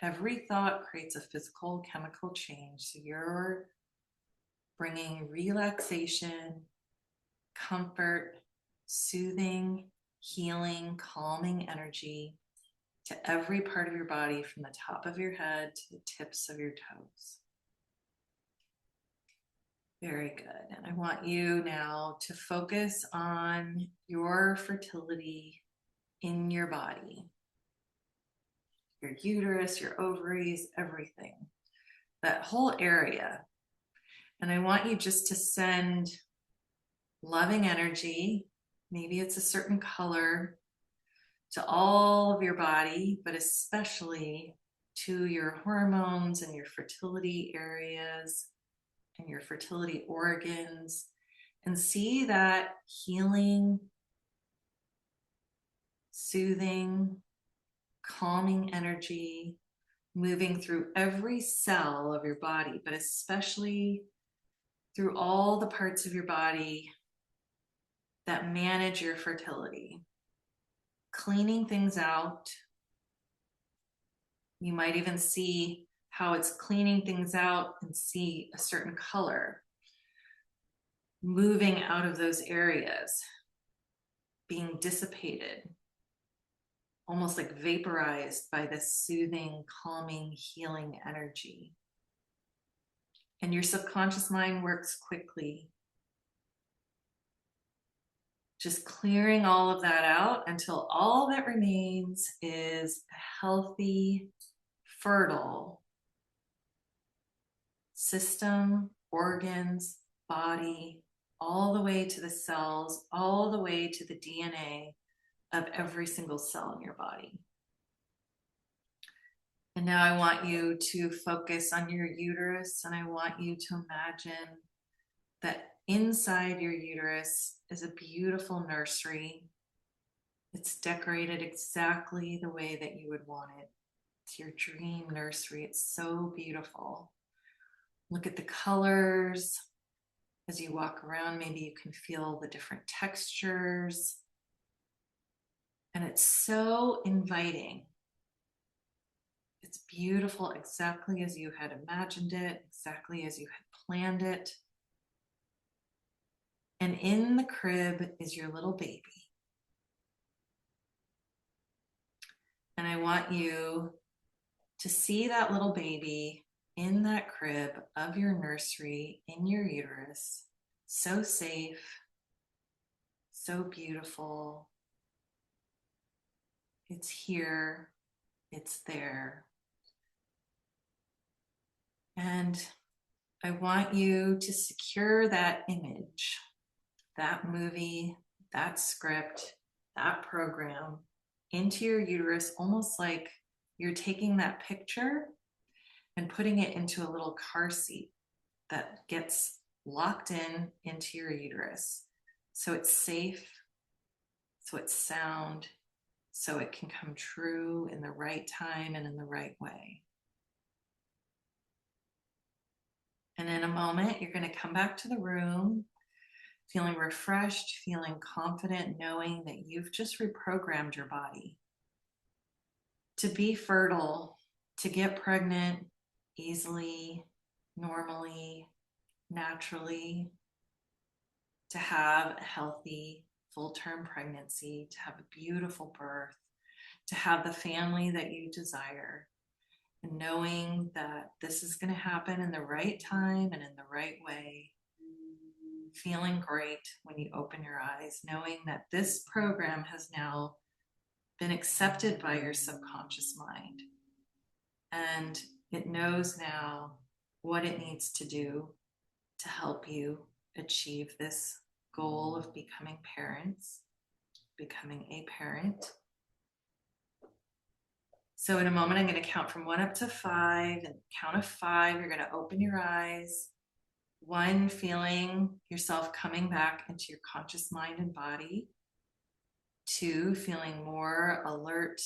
every thought creates a physical chemical change. So you're bringing relaxation, comfort, soothing, healing, calming energy to every part of your body from the top of your head to the tips of your toes. Very good. And I want you now to focus on your fertility in your body, your uterus, your ovaries, everything, that whole area. And I want you just to send loving energy, maybe it's a certain color, to all of your body, but especially to your hormones and your fertility areas and your fertility organs, and see that healing, soothing, calming energy moving through every cell of your body, but especially through all the parts of your body that manage your fertility, cleaning things out. You might even see how it's cleaning things out and see a certain color moving out of those areas, being dissipated, almost like vaporized by this soothing, calming, healing energy. And your subconscious mind works quickly, just clearing all of that out until all that remains is a healthy, fertile system, organs, body, all the way to the cells, all the way to the DNA of every single cell in your body. And now I want you to focus on your uterus, and I want you to imagine that inside your uterus is a beautiful nursery. It's decorated exactly the way that you would want it. It's your dream nursery. It's so beautiful. Look at the colors. As you walk around, maybe you can feel the different textures. And it's so inviting. It's beautiful, exactly as you had imagined it, exactly as you had planned it. And in the crib is your little baby. And I want you to see that little baby in that crib of your nursery, in your uterus, so safe, so beautiful. It's here, it's there. And I want you to secure that image, that movie, that script, that program into your uterus, almost like you're taking that picture and putting it into a little car seat that gets locked in into your uterus. So it's safe, so it's sound, so it can come true in the right time and in the right way. And in a moment, you're going to come back to the room feeling refreshed, feeling confident, knowing that you've just reprogrammed your body to be fertile, to get pregnant easily, normally, naturally, to have a healthy full-term pregnancy, to have a beautiful birth, to have the family that you desire, and knowing that this is going to happen in the right time and in the right way. Feeling great when you open your eyes, knowing that this program has now been accepted by your subconscious mind, and it knows now what it needs to do to help you achieve this goal of becoming parents, becoming a parent. So in a moment, I'm going to count from 1 up to 5, and count of 5, you're going to open your eyes. 1, feeling yourself coming back into your conscious mind and body. 2, feeling more alert,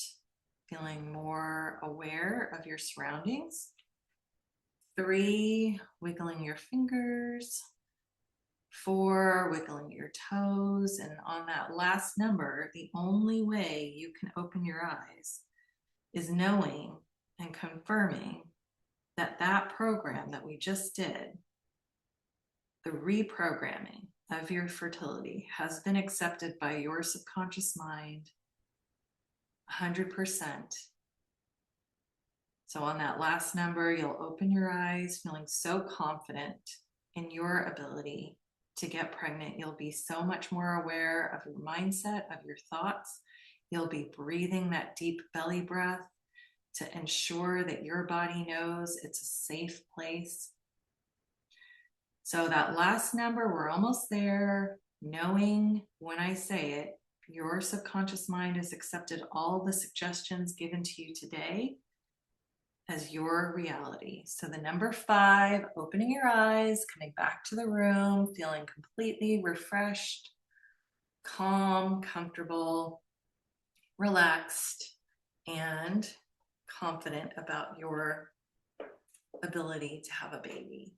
feeling more aware of your surroundings. 3, wiggling your fingers. 4, wiggling your toes. And on that last number, the only way you can open your eyes is knowing and confirming that that program that we just did, the reprogramming of your fertility, has been accepted by your subconscious mind 100%. So on that last number, you'll open your eyes feeling so confident in your ability to get pregnant. You'll be so much more aware of your mindset, of your thoughts. You'll be breathing that deep belly breath to ensure that your body knows it's a safe place. So that last number, we're almost there, knowing when I say it, your subconscious mind has accepted all the suggestions given to you today as your reality. So the number 5, opening your eyes, coming back to the room, feeling completely refreshed, calm, comfortable, relaxed, and confident about your ability to have a baby.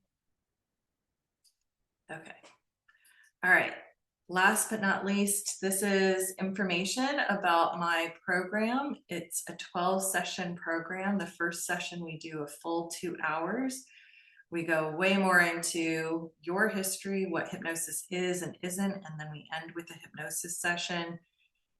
Okay. All right. Last but not least, this is information about my program. It's a 12-session program. The first session, we do a full 2 hours. We go way more into your history, what hypnosis is and isn't, and then we end with a hypnosis session.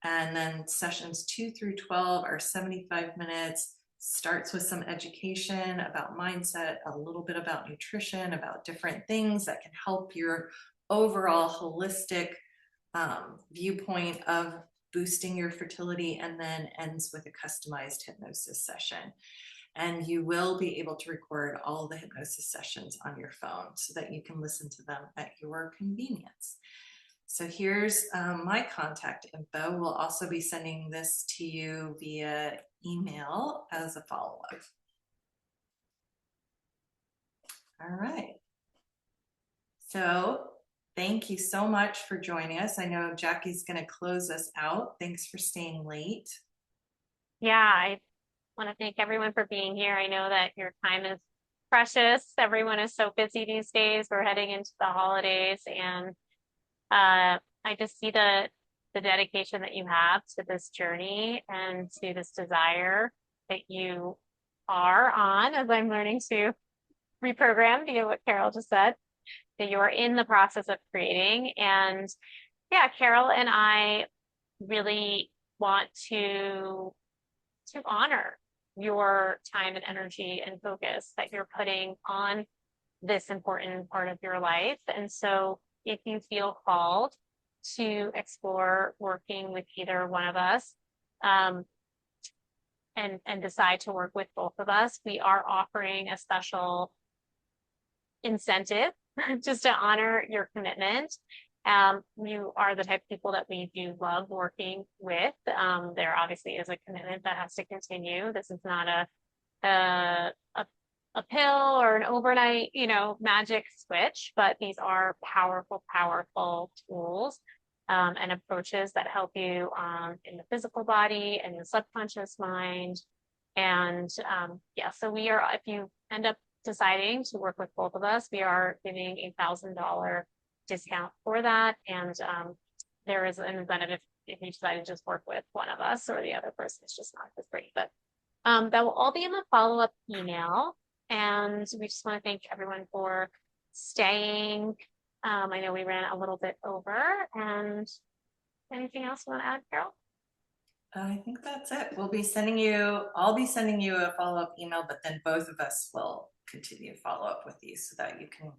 And then sessions 2 through 12 are 75 minutes, starts with some education about mindset, a little bit about nutrition, about different things that can help your overall holistic viewpoint of boosting your fertility, and then ends with a customized hypnosis session. And you will be able to record all the hypnosis sessions on your phone so that you can listen to them at your convenience. So here's my contact info. We'll also be sending this to you via email as a follow-up. All right. So thank you so much for joining us. I know Jackie's going to close us out. Thanks for staying late. Yeah, I want to thank everyone for being here. I know that your time is precious. Everyone is so busy these days. We're heading into the holidays, and I just see the dedication that you have to this journey and to this desire that you are on, as I'm learning to reprogram via what Carol just said, that you are in the process of creating. And yeah, Carol and I really want to honor your time and energy and focus that you're putting on this important part of your life. And so if you feel called to explore working with either one of us, and decide to work with both of us, we are offering a special incentive just to honor your commitment. You are the type of people that we do love working with. There obviously is a commitment that has to continue. This is not a pill or an overnight, magic switch, but these are powerful, powerful tools and approaches that help you in the physical body and the subconscious mind. And yeah, so we are, if you end up deciding to work with both of us, we are giving $1,000 discount for that. And there is an incentive if you decide to just work with one of us or the other person is just not as great. But that will all be in the follow-up email. And we just want to thank everyone for staying. I know we ran a little bit over. And anything else you want to add, Carol? I think that's it. I'll be sending you a follow-up email, but then both of us will continue to follow up with you so that you can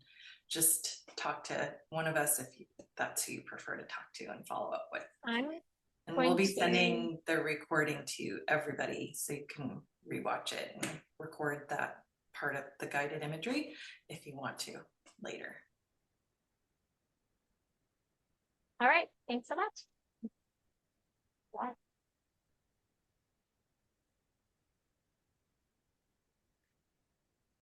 just talk to one of us if that's who you prefer to talk to and follow up with. And we'll be sending the recording to everybody so you can rewatch it and record that part of the guided imagery if you want to later. All right. Thanks so much.